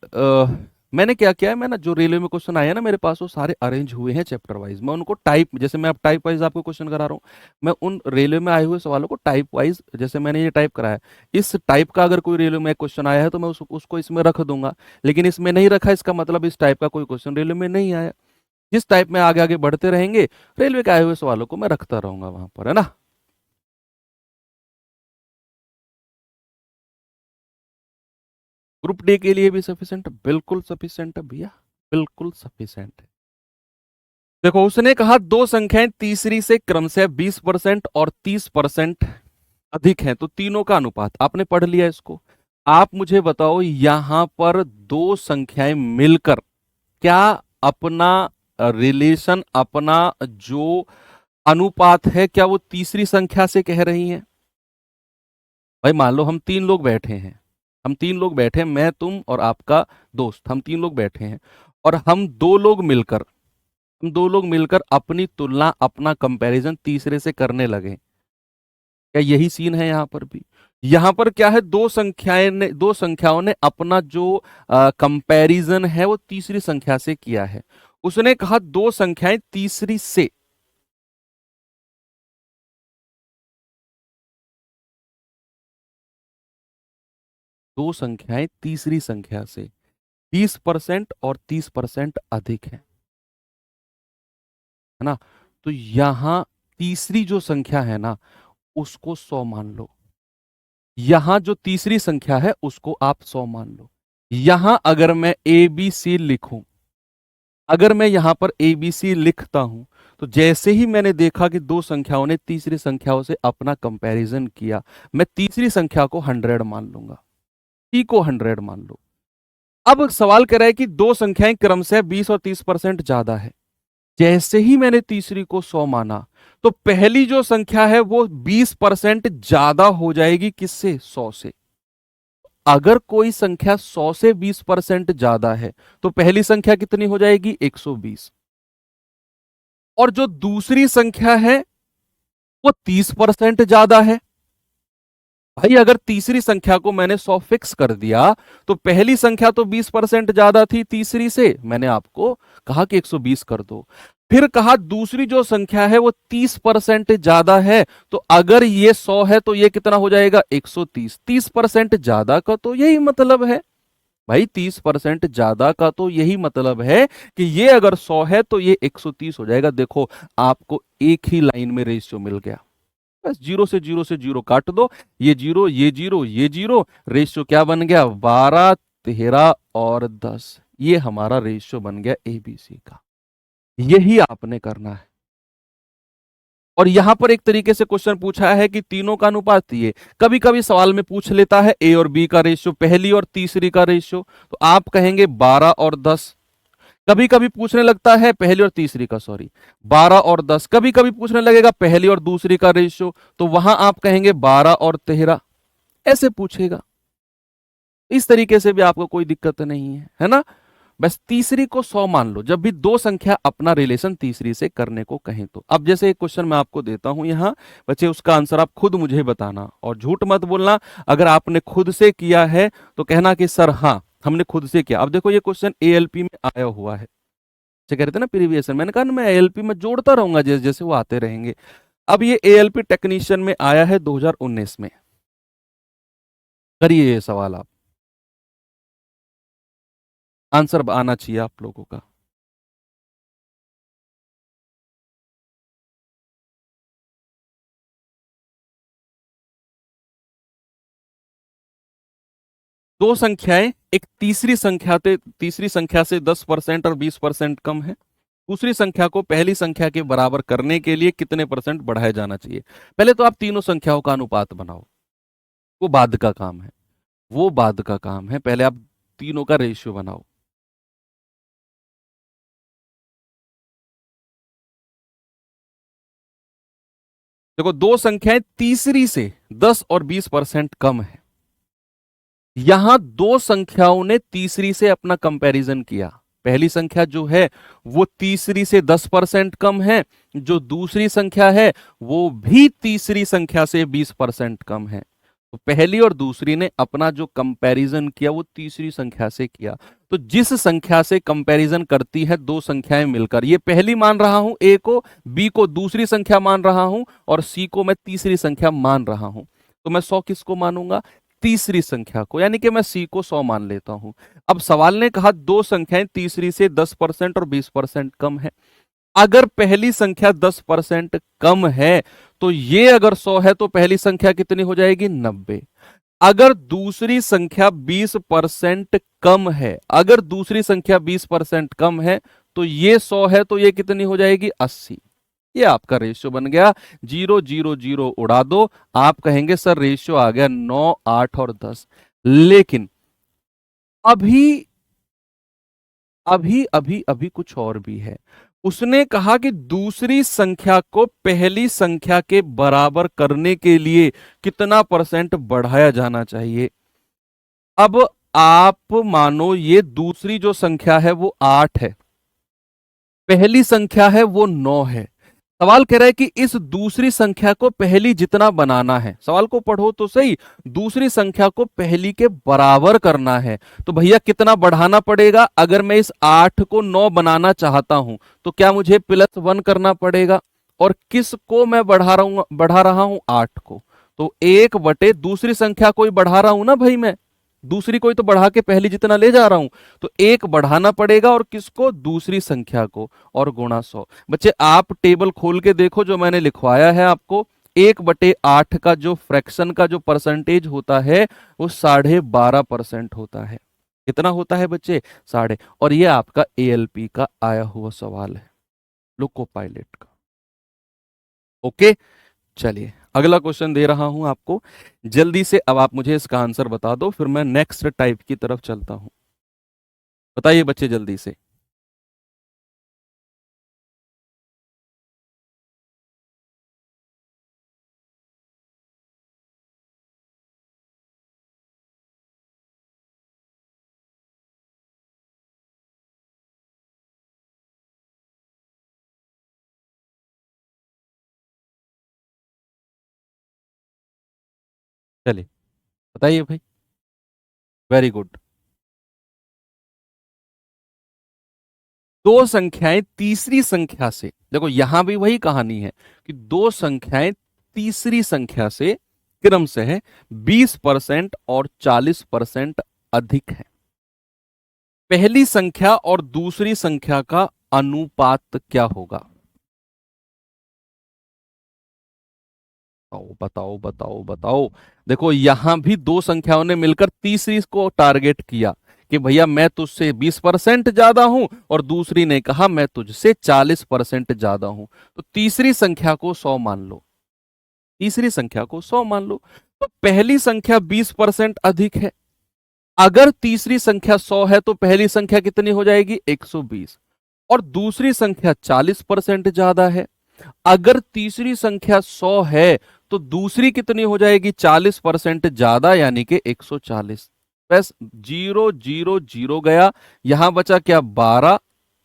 मैंने क्या किया है, मैं ना जो रेलवे में क्वेश्चन आए हैं ना मेरे पास, वो सारे अरेंज हुए हैं चैप्टर वाइज। मैं उनको टाइप, जैसे मैं अब टाइप वाइज आपको क्वेश्चन करा रहा हूँ, मैं उन रेलवे में आए हुए सवालों को टाइप वाइज, जैसे मैंने ये टाइप कराया, इस टाइप का अगर कोई रेलवे में क्वेश्चन आया है तो मैं उसको इसमें रख दूंगा। लेकिन इसमें नहीं रखा, इसका मतलब इस टाइप का कोई क्वेश्चन रेलवे में नहीं आया। जिस टाइप में आगे आगे बढ़ते रहेंगे, रेलवे के आए हुए सवालों को मैं रखता रहूंगा वहां पर, है ना। ग्रुप डी के लिए भी सफिशिएंट, बिल्कुल सफिशिएंट है भैया, बिल्कुल सफिशिएंट है। देखो उसने कहा दो संख्याएं तीसरी से क्रमशः 20% और 30% अधिक हैं, तो तीनों का अनुपात। आपने पढ़ लिया इसको। आप मुझे बताओ यहां पर दो संख्याएं मिलकर क्या अपना रिलेशन, अपना जो अनुपात है, क्या वो तीसरी संख्या से कह रही हैं। भाई मान लो हम तीन लोग बैठे हैं, हम तीन लोग बैठे हैं, मैं तुम और आपका दोस्त, हम तीन लोग बैठे हैं और हम दो लोग मिलकर अपनी तुलना, अपना कंपैरिजन तीसरे से करने लगे। क्या यही सीन है यहां पर भी। यहां पर क्या है, दो संख्याओं ने अपना जो कंपैरिजन है वो तीसरी संख्या से किया है। उसने कहा दो संख्याएं तीसरी से, दो संख्याएं तीसरी संख्या से 20% और 30% अधिक है ना। तो यहां तीसरी जो संख्या है ना, उसको 100 मान लो। यहां जो तीसरी संख्या है उसको आप 100 मान लो। यहां अगर मैं ए बी सी लिखूं, अगर मैं यहां पर ए बी सी लिखता हूं, तो जैसे ही मैंने देखा कि दो संख्याओं ने तीसरी संख्याओं से अपना कंपैरिजन किया, मैं तीसरी संख्या को 100 मान लूंगा, टी को 100 मान लो। अब सवाल कर रहा है कि दो संख्याएं क्रमशः 20 और 30% ज्यादा है। जैसे ही मैंने तीसरी को 100 माना, तो पहली जो संख्या है वो 20% ज्यादा हो जाएगी, किससे? 100 से। अगर कोई संख्या 100 से 20% ज्यादा है तो पहली संख्या कितनी हो जाएगी? 120। और जो दूसरी संख्या है वो 30% ज्यादा है। भाई अगर तीसरी संख्या को मैंने 100 फिक्स कर दिया, तो पहली संख्या तो 20% ज्यादा थी तीसरी से, मैंने आपको कहा कि 120 कर दो। फिर कहा दूसरी जो संख्या है वो 30% ज्यादा है, तो अगर ये 100 है तो ये कितना हो जाएगा? 130। 30% ज्यादा का तो यही मतलब है भाई, 30% ज्यादा का तो यही मतलब है कि ये अगर 100 है तो ये 130 हो जाएगा। देखो, आपको एक ही लाइन में रेशियो मिल गया। बस जीरो से जीरो काट दो, ये जीरो ये जीरो ये जीरो, रेशियो क्या बन गया? 12, 13 और 10। ये हमारा रेशियो बन गया एबीसी का। यही आपने करना है। और यहां पर एक तरीके से क्वेश्चन पूछा है कि तीनों का अनुपात ये, कभी कभी सवाल में पूछ लेता है ए और बी का रेशियो, पहली और तीसरी का रेशियो, तो आप कहेंगे 12 और 10। कभी कभी पूछने लगता है पहली और तीसरी का, सॉरी, 12 और 10। कभी कभी पूछने लगेगा पहली और दूसरी का रेशियो, तो वहां आप कहेंगे 12 और 13। ऐसे पूछेगा। इस तरीके से भी आपको कोई दिक्कत नहीं है ना? बस तीसरी को 100 मान लो जब भी दो संख्या अपना रिलेशन तीसरी से करने को कहें तो। अब जैसे एक क्वेश्चन मैं आपको देता हूं यहां, बच्चे उसका आंसर आप खुद मुझे बताना और झूठ मत बोलना। अगर आपने खुद से किया है तो कहना कि सर हाँ हमने खुद से किया। अब देखो ये क्वेश्चन एएलपी में आया हुआ है, जैसे कह रहे थे ना प्रीवियस, मैंने कहा ना मैं एएलपी में जोड़ता रहूंगा जैसे जैसे वो आते रहेंगे। अब ये एएलपी टेक्नीशियन में आया है 2019 में। करिए ये सवाल आप, आंसर आना चाहिए आप लोगों का। दो संख्याएं, एक तीसरी संख्या से 10% और 20% कम है। दूसरी संख्या को पहली संख्या के बराबर करने के लिए कितने परसेंट बढ़ाया जाना चाहिए? पहले तो आप तीनों संख्याओं का अनुपात बनाओ, वो बाद का काम है, वो बाद का काम है। पहले आप तीनों का रेशियो बनाओ। देखो दो संख्याएं तीसरी से 10 और 20% कम है। यहां दो संख्याओं ने तीसरी से अपना कंपैरिजन किया। पहली संख्या जो है वो तीसरी से 10% कम है, जो दूसरी संख्या है वो भी तीसरी संख्या से 20% कम है। तो पहली और दूसरी ने अपना जो कंपैरिजन किया वो तीसरी संख्या से किया। तो जिस संख्या से कंपैरिजन करती है दो संख्याएं मिलकर, ये पहली मान रहा हूं ए को, बी को दूसरी संख्या मान रहा हूं और सी को मैं तीसरी संख्या मान रहा हूं, तो मैं 100 किसको मानूंगा? तीसरी संख्या को, यानी कि मैं सी को 100 मान लेता हूं। अब सवाल ने कहा दो संख्याएं तीसरी से 10% और 20% कम है। अगर पहली संख्या 10% कम है तो ये अगर 100 है तो पहली संख्या कितनी हो जाएगी? 90। अगर दूसरी संख्या 20% कम है, अगर दूसरी संख्या 20% कम है तो ये 100 है तो ये कितनी हो जाएगी? 80। ये आपका रेशियो बन गया। जीरो जीरो जीरो उड़ा दो, आप कहेंगे सर रेशियो आ गया 9, 8 और 10। लेकिन अभी अभी अभी अभी कुछ और भी है। उसने कहा कि दूसरी संख्या को पहली संख्या के बराबर करने के लिए कितना परसेंट बढ़ाया जाना चाहिए। अब आप मानो ये दूसरी जो संख्या है वो 8 है, पहली संख्या है वो 9 है। सवाल कह रहा है कि इस दूसरी संख्या को पहली जितना बनाना है, सवाल को पढ़ो तो सही, दूसरी संख्या को पहली के बराबर करना है तो भैया कितना बढ़ाना पड़ेगा? अगर मैं इस 8 को 9 बनाना चाहता हूं तो क्या मुझे +1 करना पड़ेगा? और किस को मैं बढ़ा रहा हूं? 8 को। तो 1 बटे दूसरी संख्या को ही बढ़ा रहा हूं ना भाई, मैं दूसरी कोई तो बढ़ा के पहली जितना ले जा रहा हूं, तो 1 बढ़ाना पड़ेगा और किसको? दूसरी संख्या को, और गुणा 100। बच्चे आप टेबल खोल के देखो जो मैंने लिखवाया है आपको, 1/8 का जो फ्रैक्शन का जो परसेंटेज होता है वो 12.5% होता है। कितना होता है बच्चे? 12.5। और ये आपका एएलपी का आया हुआ सवाल है, लोको पायलट का। ओके, चलिए अगला क्वेश्चन दे रहा हूं आपको, जल्दी से अब आप मुझे इसका आंसर बता दो, फिर मैं नेक्स्ट टाइप की तरफ चलता हूं। बताइए बच्चे जल्दी से। चलिए बताइए भाई। Very good. दो संख्याएं तीसरी संख्या से, देखो यहां भी वही कहानी है कि दो संख्याएं तीसरी संख्या से क्रम से है 20% और 40% अधिक है। पहली संख्या और दूसरी संख्या का अनुपात क्या होगा? बताओ बताओ बताओ बताओ। देखो यहां भी दो संख्याओं ने मिलकर तीसरी को टारगेट किया कि भैया मैं तुझसे 20% ज्यादा हूं, और दूसरी ने कहा मैं तुझसे 40% ज्यादा हूं। तो तीसरी संख्या को 100 मान लो, तीसरी संख्या को 100 मान लो। तो पहली संख्या 20% अधिक है। अगर तीसरी संख्या 100 है तो पहली संख्या कितनी हो जाएगी? 120। और दूसरी संख्या 40% ज्यादा है। अगर तीसरी संख्या 100 है तो दूसरी कितनी हो जाएगी? 40% ज्यादा, यानी कि 140। बस जीरो जीरो जीरो गया, यहां बचा क्या? 12,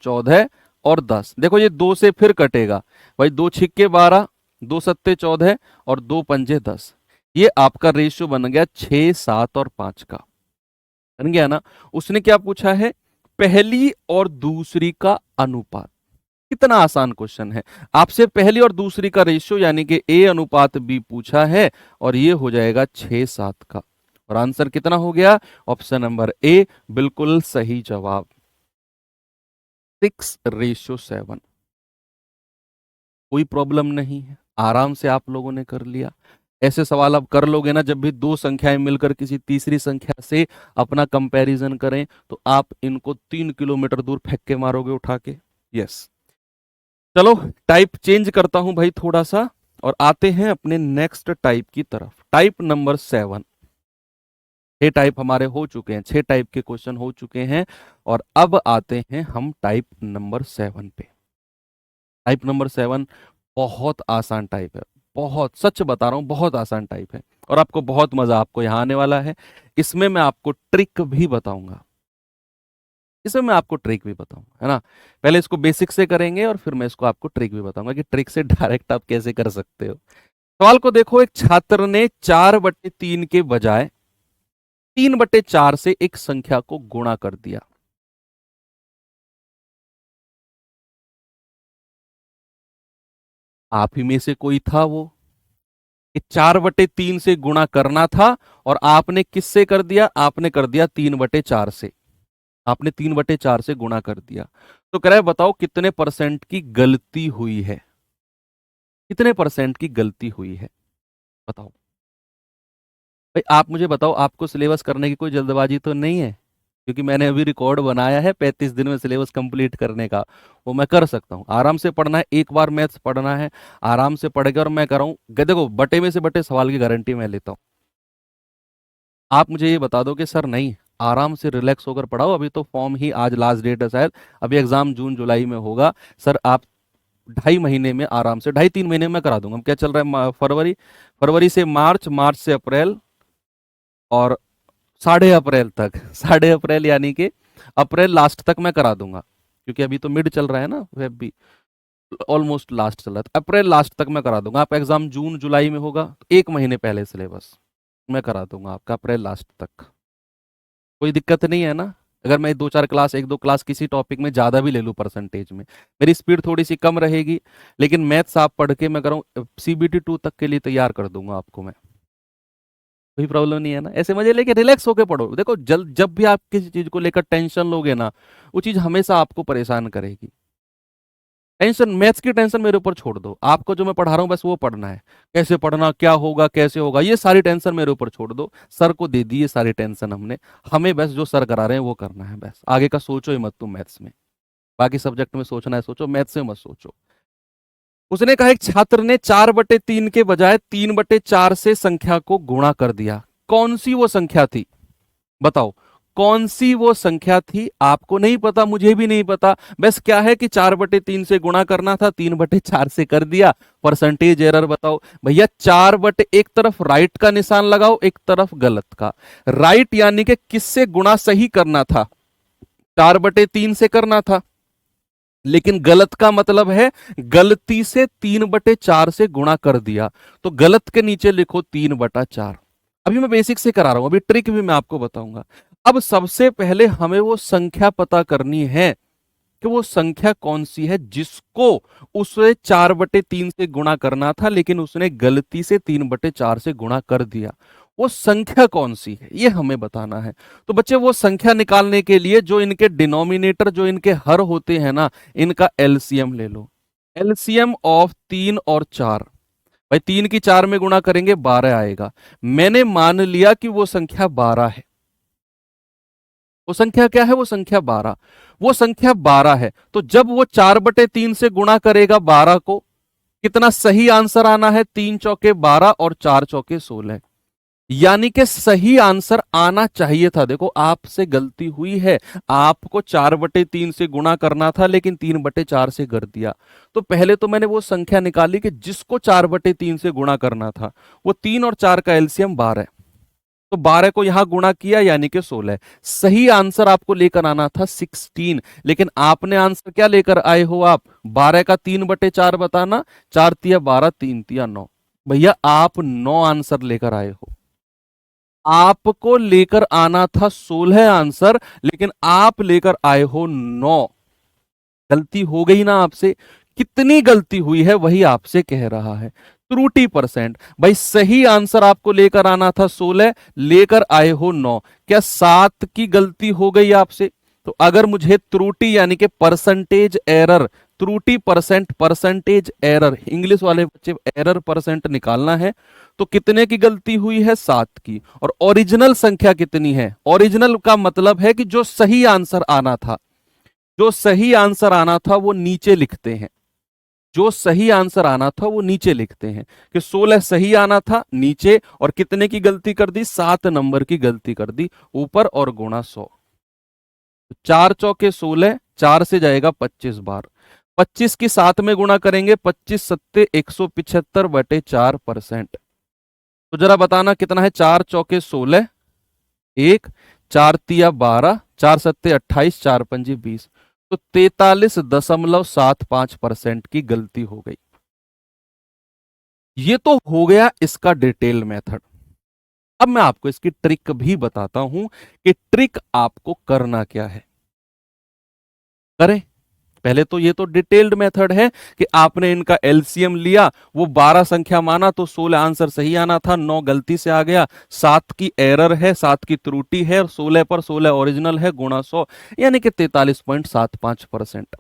14 और 10। देखो ये दो से फिर कटेगा भाई, दो छिक्के 12, दो सत्ते 14 और दो पंजे 10। ये आपका रेशियो बन गया 6, 7 और 5 का, बन गया ना। उसने क्या पूछा है? पहली और दूसरी का अनुपात। कितना आसान क्वेश्चन है। आपसे पहली और दूसरी का रेशियो यानी कि ए अनुपात बी पूछा है, और ये हो जाएगा 6, 7 का। और आंसर कितना हो गया? ऑप्शन नंबर ए बिल्कुल सही जवाब, 6:7। कोई प्रॉब्लम नहीं है, आराम से आप लोगों ने कर लिया। ऐसे सवाल आप कर लोगे ना, जब भी दो संख्याएं मिलकर किसी तीसरी संख्या से अपना कंपैरिजन करें, तो आप इनको 3 किलोमीटर दूर फेंक के मारोगे उठा के। यस। चलो टाइप चेंज करता हूं भाई थोड़ा सा, और आते हैं अपने नेक्स्ट टाइप की तरफ। Type number 7। 6 टाइप हमारे हो चुके हैं, 6 टाइप के क्वेश्चन हो चुके हैं, और अब आते हैं हम टाइप नंबर 7 पे। टाइप नंबर 7 बहुत आसान टाइप है, बहुत, सच बता रहा हूं बहुत आसान टाइप है, और आपको बहुत मजा आपको यहां आने वाला है। इसमें मैं आपको ट्रिक भी बताऊंगा, इसमें मैं आपको ट्रिक भी बताऊंगा, है ना। पहले इसको बेसिक से करेंगे और फिर मैं इसको आपको ट्रिक भी बताऊंगा कि ट्रिक से डायरेक्ट आप कैसे कर सकते हो। सवाल को देखो, एक छात्र ने 4/3 के बजाय 3/4 से एक संख्या को गुणा कर दिया। आप ही में से कोई था वो कि 4/3 से गुणा करना था, और आपने किससे कर दिया? आपने कर दिया 3/4 से। आपने 3/4 से गुणा कर दिया। तो कह रहा है बताओ कितने परसेंट की गलती हुई है? कितने परसेंट की गलती हुई है? बताओ भाई, आप मुझे बताओ, आपको सिलेबस करने की कोई जल्दबाजी तो नहीं है? क्योंकि मैंने अभी रिकॉर्ड बनाया है 35 दिन में सिलेबस कंप्लीट करने का, वो मैं कर सकता हूँ। आराम से पढ़ना है, एक बार मैथ्स पढ़ना है, आराम से पढ़ेगा। और मैं कर रहा हूँ, देखो बटे में से बटे सवाल की गारंटी मैं लेता हूँ। आप मुझे ये बता दो कि सर नहीं, आराम से रिलैक्स होकर पढ़ाओ, अभी तो फॉर्म ही आज लास्ट डेट है शायद, अभी एग्जाम जून जुलाई में होगा। सर आप 2.5 महीने में आराम से, 2.5-3 महीने में करा दूंगा। हम क्या चल रहा है, फरवरी, फरवरी से मार्च, मार्च से अप्रैल, और 1/2 अप्रैल तक, 1/2 अप्रैल यानी कि अप्रैल लास्ट तक मैं करा दूंगा, क्योंकि अभी तो मिड चल रहा है ना, वेब भी ऑलमोस्ट लास्ट चल रहा है, तो अप्रैल लास्ट तक मैं करा दूंगा। आप एग्जाम जून जुलाई में होगा तो 1 महीने पहले सिलेबस मैं करा दूंगा आपका अप्रैल लास्ट तक। कोई दिक्कत नहीं है ना? अगर मैं दो चार क्लास, एक दो क्लास किसी टॉपिक में ज्यादा भी ले लूँ परसेंटेज में, मेरी स्पीड थोड़ी सी कम रहेगी, लेकिन मैथ्स आप पढ़ के मैं कराऊँ CBT 2 तक के लिए तैयार कर दूंगा आपको मैं। कोई प्रॉब्लम नहीं है ना? ऐसे मजे लेके रिलैक्स होके पढ़ो। देखो जब भी आप किसी चीज को लेकर टेंशन लोगे ना, वो चीज हमेशा आपको परेशान करेगी। टेंशन, मैथ्स की टेंशन मेरे ऊपर छोड़ दो, आपको जो मैं पढ़ा रहा हूँ बस वो पढ़ना है। कैसे पढ़ना, क्या होगा, कैसे होगा, ये सारी टेंशन मेरे ऊपर छोड़ दो। सर को दे दी ये सारी टेंशन हमने, हमें बस जो सर करा रहे हैं वो करना है, बस आगे का सोचो ही मत तुम मैथ्स में। बाकी सब्जेक्ट में सोचना है सोचो, मैथ्स में मत सोचो। उसने कहा एक छात्र ने 4/3 के बजाय 3/4 से संख्या को गुणा कर दिया। कौन सी वो संख्या थी, बताओ कौन सी वो संख्या थी? आपको नहीं पता, मुझे भी नहीं पता, बस क्या है कि 4/3 से गुणा करना था, 3/4 से कर दिया। परसेंटेज एरर बताओ भैया। 4 एक तरफ राइट का निशान लगाओ, एक तरफ गलत का। राइट यानी कि किससे गुणा सही करना था? 4/3 से करना था। लेकिन गलत का मतलब है गलती से 3/4 से गुणा कर दिया, तो गलत के नीचे लिखो 3/4। अभी मैं बेसिक से करा रहा हूं, अभी ट्रिक भी मैं आपको बताऊंगा। अब सबसे पहले हमें वो संख्या पता करनी है कि वो संख्या कौन सी है जिसको उसे 4/3 से गुणा करना था, लेकिन उसने गलती से 3/4 से गुणा कर दिया। वो संख्या कौन सी है ये हमें बताना है। तो बच्चे वो संख्या निकालने के लिए जो इनके डिनोमिनेटर, जो इनके हर होते हैं ना, इनका एलसीएम ले लो। एलसीएम ऑफ 3 और 4। भाई 3 की 4 में गुणा करेंगे 12 आएगा। मैंने मान लिया कि वो संख्या 12 है। वो संख्या क्या है? वो संख्या 12। वो संख्या 12 है, तो जब वो 4/3 से गुणा करेगा 12 को, कितना सही आंसर आना है? 3 चौके 12 और 4 चौके 16। यानी कि सही आंसर आना चाहिए था। देखो आपसे गलती हुई है, आपको 4/3 से गुणा करना था, लेकिन 3/4 से कर दिया। तो पहले तो मैंने वो संख्या निकाली कि जिसको 4/3 से गुणा करना था। वो 3 और 4 का एलसीएम 12 है, तो 12 को यहां गुणा किया यानी कि 16। सही आंसर आपको लेकर आना था 16, लेकिन आपने आंसर क्या लेकर आए हो? आप 12 का 3/4 बताना, 4 तिया 12, 3 तिया 9। भैया आप 9 आंसर लेकर आए हो। आपको लेकर आना था 16 आंसर, लेकिन आप लेकर आए हो 9। गलती हो गई ना आपसे? कितनी गलती हुई है वही आपसे कह रहा है। त्रुटि परसेंट। भाई सही आंसर आपको लेकर आना था 16, लेकर आए हो 9। क्या 7 की गलती हो गई आपसे? तो अगर मुझे त्रुटि यानी कि परसेंटेज एरर, त्रुटि परसेंट, परसेंटेज एरर, इंग्लिश वाले बच्चे एरर परसेंट निकालना है, तो कितने की गलती हुई है? 7 की। और ओरिजिनल संख्या कितनी है? ओरिजिनल का मतलब है कि जो सही आंसर आना था, जो सही आंसर आना था वो नीचे लिखते हैं। जो सही आंसर आना था वो नीचे लिखते हैं कि 16 सही आना था नीचे, और कितने की गलती कर दी? 7 नंबर की गलती कर दी ऊपर, और गुणा 100। 4 चौके 16, 4 से जाएगा 25 बार। 25 की 7 में गुणा करेंगे, 25 सत्ते 175/4%। तो जरा बताना कितना है? 4 चौके 16, 1, 4 तिया 12, 4 सत्ते 28, 4 पंजे 20। तो 43.75% की गलती हो गई। ये तो हो गया इसका डिटेल मेथड। अब मैं आपको इसकी ट्रिक भी बताता हूं कि ट्रिक आपको करना क्या है। करें पहले तो, ये तो डिटेल्ड मेथड है कि आपने इनका एलसीएम लिया, वो 12 संख्या माना, तो 16 आंसर सही आना था, 9 गलती से आ गया, 7 की एरर है, 7 की त्रुटि है, और 16 पर 16 ओरिजिनल है, गुणा 100 यानी कि 43.75%।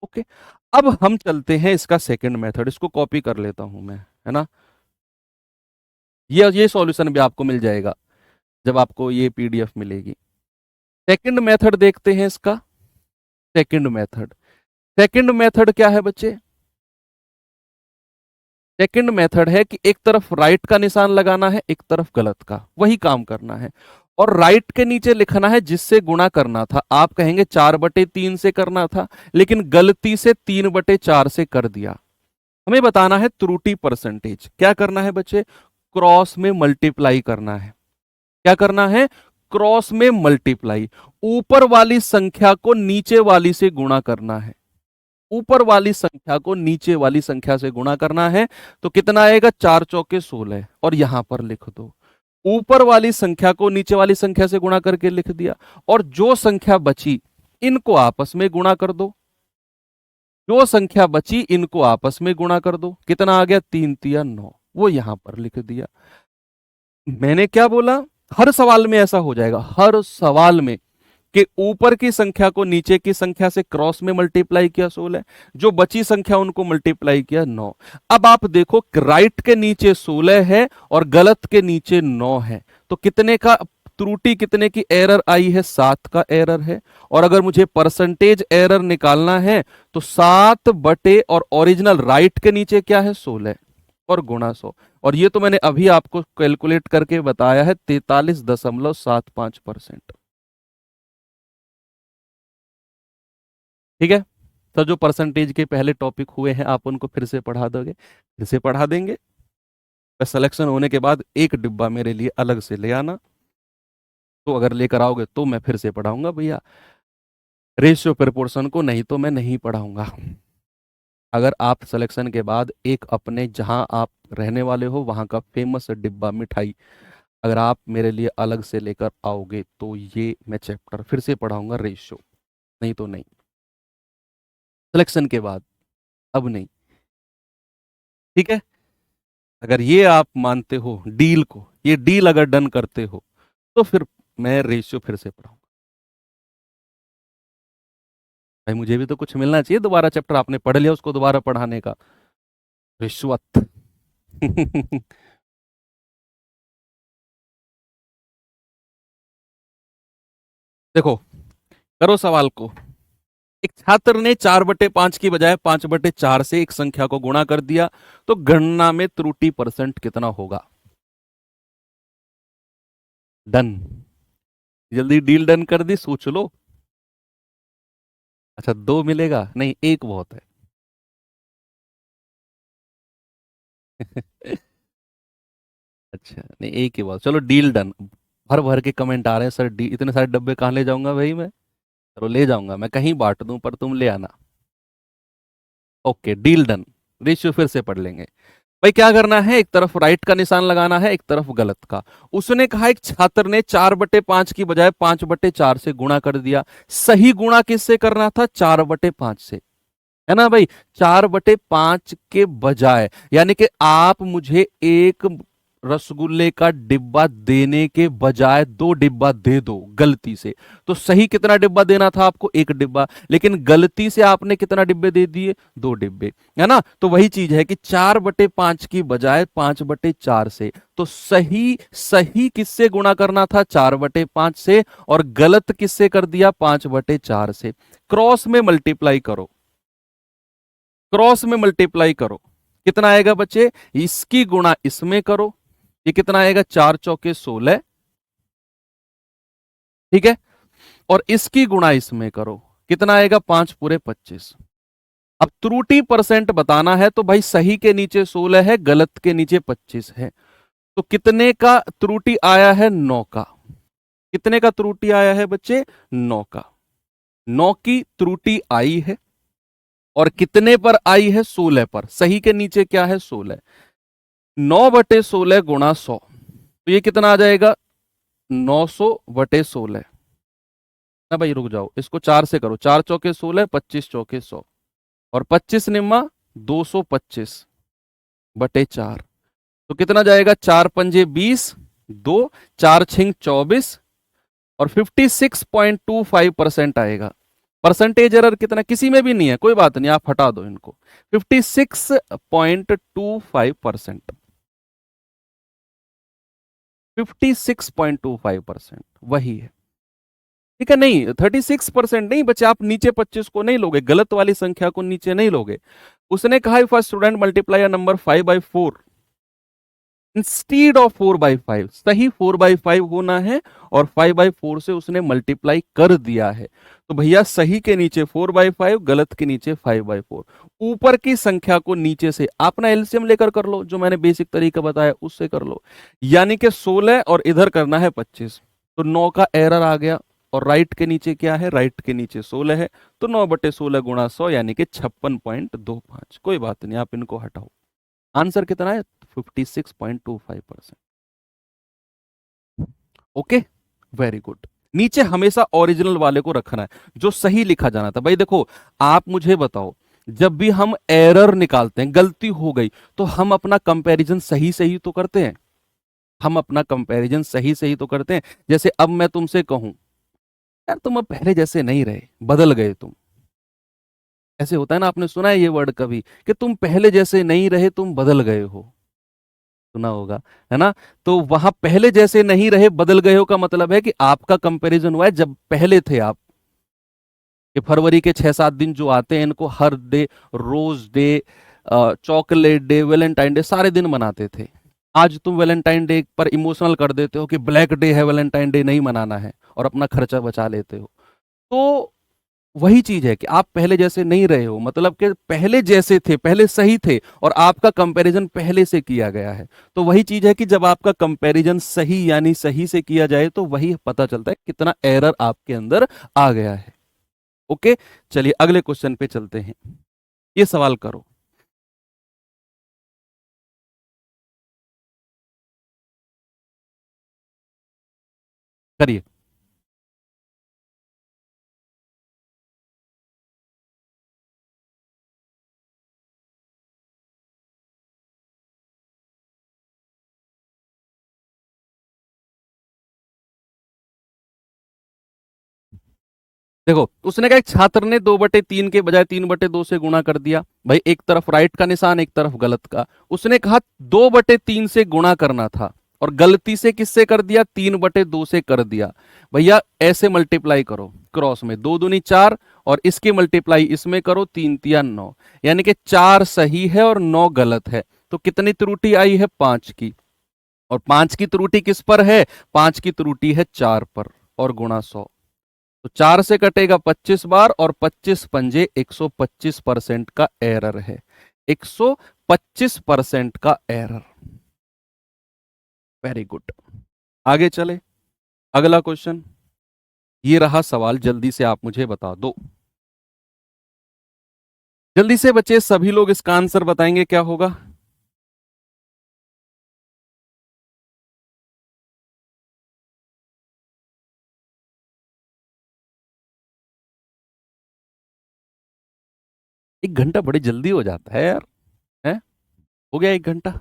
ओके, अब हम चलते हैं इसका सेकंड मेथड। इसको कॉपी कर लेता हूं मैं, है ना। ये सॉल्यूशन भी आपको मिल जाएगा जब आपको ये पीडीएफ मिलेगी। सेकंड मेथड देखते हैं इसका। सेकंड मेथड, सेकंड मेथड क्या है बच्चे? सेकंड मेथड है कि एक तरफ राइट का निशान लगाना है, एक तरफ गलत का, वही काम करना है। और राइट के नीचे लिखना है जिससे गुणा करना था। आप कहेंगे 4/3 से करना था, लेकिन गलती से 3/4 से कर दिया। हमें बताना है त्रुटि परसेंटेज। क्या करना है बच्चे? क्रॉस में मल्टीप्लाई करना है। क्या करना है? क्रॉस में मल्टीप्लाई। ऊपर वाली संख्या को नीचे वाली से गुणा करना है। ऊपर वाली संख्या को नीचे वाली संख्या से गुणा करना है, तो कितना आएगा? 4 चौके 16, और यहां पर लिख दो। ऊपर वाली संख्या को नीचे वाली संख्या से गुणा करके लिख दिया, और जो संख्या बची इनको आपस में गुणा कर दो। जो संख्या बची इनको आपस में गुणा कर दो। कितना आ गया? 3 तिया 9, वो यहां पर लिख दिया। मैंने क्या बोला? हर सवाल में ऐसा हो जाएगा, हर सवाल में, कि ऊपर की संख्या को नीचे की संख्या से क्रॉस में मल्टीप्लाई किया 16, जो बची संख्या उनको मल्टीप्लाई किया 9। अब आप देखो राइट के नीचे 16 है और गलत के नीचे 9 है, तो कितने का त्रुटि कितने की एरर आई है, 7 का एरर है। और अगर मुझे परसेंटेज एरर निकालना है तो 7 बटे और ओरिजिनल राइट के नीचे क्या है, 16 और गुणा 100। और ये तो मैंने अभी आपको कैलकुलेट करके बताया है, 43.75%। ठीक है। तो जो परसेंटेज के पहले टॉपिक हुए हैं आप उनको फिर से पढ़ा दोगे, फिर से पढ़ा देंगे। बस सिलेक्शन होने के बाद एक डिब्बा मेरे लिए अलग से ले आना, तो अगर लेकर आओगे तो मैं फिर से पढ़ाऊंगा भैया रेशियो प्रोपोर्शन को, नहीं तो मैं नहीं पढ़ाऊंगा। अगर आप सिलेक्शन के बाद एक अपने जहां आप रहने वाले हो वहां का फेमस डिब्बा मिठाई अगर आप मेरे लिए अलग से लेकर आओगे तो ये मैं चैप्टर फिर से पढ़ाऊंगा रेशियो, नहीं तो नहीं। सिलेक्शन के बाद, अब नहीं। ठीक है। अगर ये आप मानते हो डील को, ये डील अगर डन करते हो तो फिर मैं रेशियो फिर से पढ़ाऊंगा। भाई मुझे भी तो कुछ मिलना चाहिए, दोबारा चैप्टर आपने पढ़ लिया उसको दोबारा पढ़ाने का, रिश्वत। देखो, करो सवाल को। एक छात्र ने 4/5 की बजाय 5/4 से एक संख्या को गुणा कर दिया, तो गणना में त्रुटि परसेंट कितना होगा। डन। जल्दी डील डन कर दी, सोच लो। अच्छा, दो मिलेगा नहीं, एक बहुत है। अच्छा नहीं, एक ही बात, चलो डील डन। भर भर के कमेंट आ रहे हैं सर, डी इतने सारे डब्बे कहाँ ले जाऊंगा भाई मैं। चलो ले जाऊंगा मैं, कहीं बांट दूं पर तुम ले आना। Okay deal done. रेशियो फिर से पढ़ लेंगे। भाई क्या करना है, एक तरफ राइट का निशान लगाना है, एक तरफ गलत का। उसने कहा एक छात्र ने 4/5 की बजाय 5/4 से गुणा कर दिया। सही गुणा किससे करना था, 4/5 से, है ना भाई। 4/5 के बजाय, यानी कि आप मुझे एक रसगुल्ले का डिब्बा देने के बजाय 2 डिब्बा दे दो गलती से, तो सही कितना डिब्बा देना था आपको, एक डिब्बा, लेकिन गलती से आपने कितना डिब्बे दे दिए, 2 डिब्बे, है ना। तो वही चीज है कि 4/5 की बजाय 5/4 से, तो सही सही किससे गुणा करना था, 4/5 से, और गलत किससे कर दिया, 5/4 से। क्रॉस में मल्टीप्लाई करो, क्रॉस में मल्टीप्लाई करो, कितना आएगा बच्चे, इसकी गुणा इसमें करो, ये कितना आएगा, 4 चौके 16। ठीक है। और इसकी गुणा इसमें करो, कितना आएगा, 5 पूरे 25। अब त्रुटि परसेंट बताना है तो भाई सही के नीचे 16 है, गलत के नीचे 25 है, तो कितने का त्रुटि आया है, 9 का। कितने का त्रुटि आया है बच्चे, 9 का। 9 की त्रुटि आई है, और कितने पर आई है, 16 पर। सही के नीचे क्या है, 16। 9/16 गुणा 100, तो ये कितना आ जाएगा, 900/16। ना भाई रुक जाओ, इसको 4 से करो, 4 चौके 16, 25 चौके 100, और 25 निम्मा 225/4, तो कितना जाएगा, 4 पंजे 20, 2, 4 छिंग 24, और 56.25% आएगा। परसेंटेज एरर कितना, किसी में भी नहीं है, कोई बात नहीं, आप हटा दो इनको। 56.25%, 56.25% वही है। ठीक है, नहीं 36% नहीं बच्चे, आप नीचे 25 को नहीं लोगे, गलत वाली संख्या को नीचे नहीं लोगे। उसने कहा if a student multiply a number 5/4 instead of 4/5, सही 4/5 होना है, और 5/4 से उसने मल्टीप्लाई कर दिया है, तो भैया सही के नीचे 4/5, गलत के नीचे 5/4। ऊपर की संख्या को नीचे से आप ना एलसीएम लेकर कर लो, जो मैंने बेसिक तरीका बताया उससे कर लो, यानी कि 16 और इधर करना है 25, तो 9 का एरर आ गया। और राइट के नीचे क्या है, राइट के नीचे 16 है, तो 9/16 गुणा 100 यानी कि 56.25। कोई बात नहीं, आप इनको हटाओ। आंसर कितना है, 56.25%। Okay, very good. नीचे हमेशा ओरिजिनल वाले को रखना है, जो सही लिखा जाना था। भाई देखो, आप मुझे बताओ, जब भी हम एरर निकालते हैं, गलती हो गई, तो हम अपना कंपैरिजन सही सही तो करते हैं, हम अपना कंपैरिजन सही सही तो करते हैं। जैसे अब मैं तुमसे कहूं, यार तुम अब पहले जैसे नहीं रहे, बदल गए तुम, ऐसे होता है ना, आपने सुना है ये वर्ड कभी, कि तुम पहले जैसे नहीं रहे, तुम बदल गए हो। सुना होगा, है ना। तो वहां पहले जैसे नहीं रहे, बदल गए हो का मतलब है कि आपका कंपैरिजन हुआ है जब पहले थे आप। कि फरवरी के 6-7 दिन जो आते हैं, इनको हर day, rose day, chocolate day, Valentine day, सारे दिन मनाते थे। आज तुम वैलेंटाइन डे पर इमोशनल कर देते हो कि ब्लैक डे है, वैलेंटाइन डे नहीं मनाना है, और अपना खर्चा बचा लेते हो। तो वही चीज है कि आप पहले जैसे नहीं रहे हो, मतलब कि पहले जैसे थे, पहले सही थे, और आपका कंपैरिजन पहले से किया गया है। तो वही चीज है कि जब आपका कंपैरिजन सही यानी सही से किया जाए, तो वही पता चलता है कितना एरर आपके अंदर आ गया है। ओके, चलिए अगले क्वेश्चन पे चलते हैं। ये सवाल करो। करिए। देखो, उसने कहा एक छात्र ने 2/3 के बजाय 3/2 से गुणा कर दिया। भाई एक तरफ राइट का निशान, एक तरफ गलत का। उसने कहा 2/3 से गुणा करना था, और गलती से किससे कर दिया, 3/2 से कर दिया। भैया ऐसे मल्टीप्लाई करो क्रॉस में, 2 दूनी 4, और इसकी मल्टीप्लाई इसमें करो, 3 तिया 9। यानी कि 4 सही है और 9 गलत है। तो कितनी त्रुटि आई है, 5 की। और 5 की त्रुटि किस पर है, 5 की त्रुटि है 4 पर, और गुणा 100। तो 4 से कटेगा 25 बार, और 25 पंजे 125% का एरर है। 125% का एरर। Very good. आगे चले, अगला क्वेश्चन। ये रहा सवाल, जल्दी से आप मुझे बता दो। जल्दी से बच्चे, सभी लोग इसका आंसर बताएंगे क्या होगा। एक घंटा बड़ी जल्दी हो जाता है यार। है, हो गया 1 घंटा।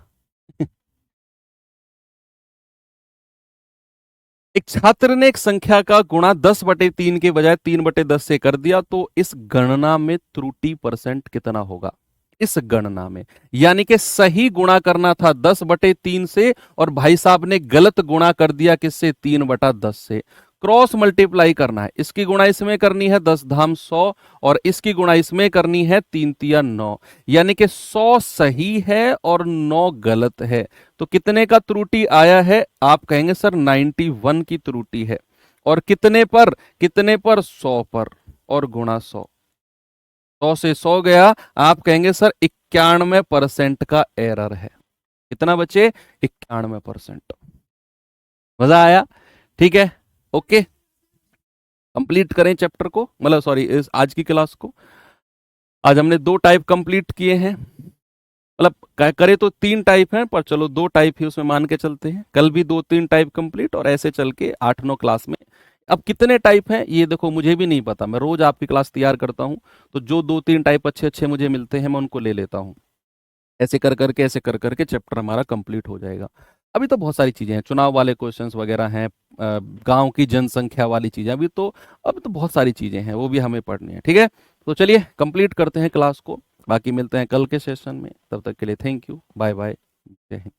एक छात्र ने एक संख्या का गुणा 10/3 के बजाय 3/10 से कर दिया, तो इस गणना में त्रुटि परसेंट कितना होगा। इस गणना में, यानी कि सही गुणा करना था 10/3 से, और भाई साहब ने गलत गुणा कर दिया किससे, 3/10 से। क्रॉस मल्टीप्लाई करना है, इसकी गुणा इसमें करनी है 10 धाम 100, और इसकी गुणा इसमें करनी है 3 तिया 9। यानी कि 100 सही है और 9 गलत है। तो कितने का त्रुटि आया है, आप कहेंगे सर 91 की त्रुटि है। और कितने पर, कितने पर, 100 पर, और गुणा 100। 100 से 100 गया, आप कहेंगे सर 91% का एरर है। कितना बचे, 91%। मजा आया, ठीक है। ओके, कंप्लीट करें चैप्टर को, मतलब सॉरी इस आज की क्लास को। आज हमने 2 टाइप कंप्लीट किए हैं, मतलब करे तो 3 टाइप हैं, पर चलो 2 टाइप ही उसमें मान के चलते हैं। कल भी 2-3 टाइप कंप्लीट, और ऐसे चल के 8-9 क्लास में। अब कितने टाइप हैं ये देखो, मुझे भी नहीं पता। मैं रोज आपकी क्लास तैयार करता हूं, तो जो 2-3 टाइप अच्छे अच्छे मुझे मिलते हैं, मैं उनको ले लेता हूं। ऐसे कर करके, ऐसे कर करके चैप्टर हमारा कंप्लीट हो जाएगा। अभी तो बहुत सारी चीजें हैं, चुनाव वाले क्वेश्चंस वगैरह हैं, गांव की जनसंख्या वाली चीजें, अभी तो बहुत सारी चीजें हैं, वो भी हमें पढ़नी है, ठीक है। तो चलिए कंप्लीट करते हैं क्लास को, बाकी मिलते हैं कल के सेशन में। तब तक के लिए थैंक यू, बाय बाय, जय हिंद।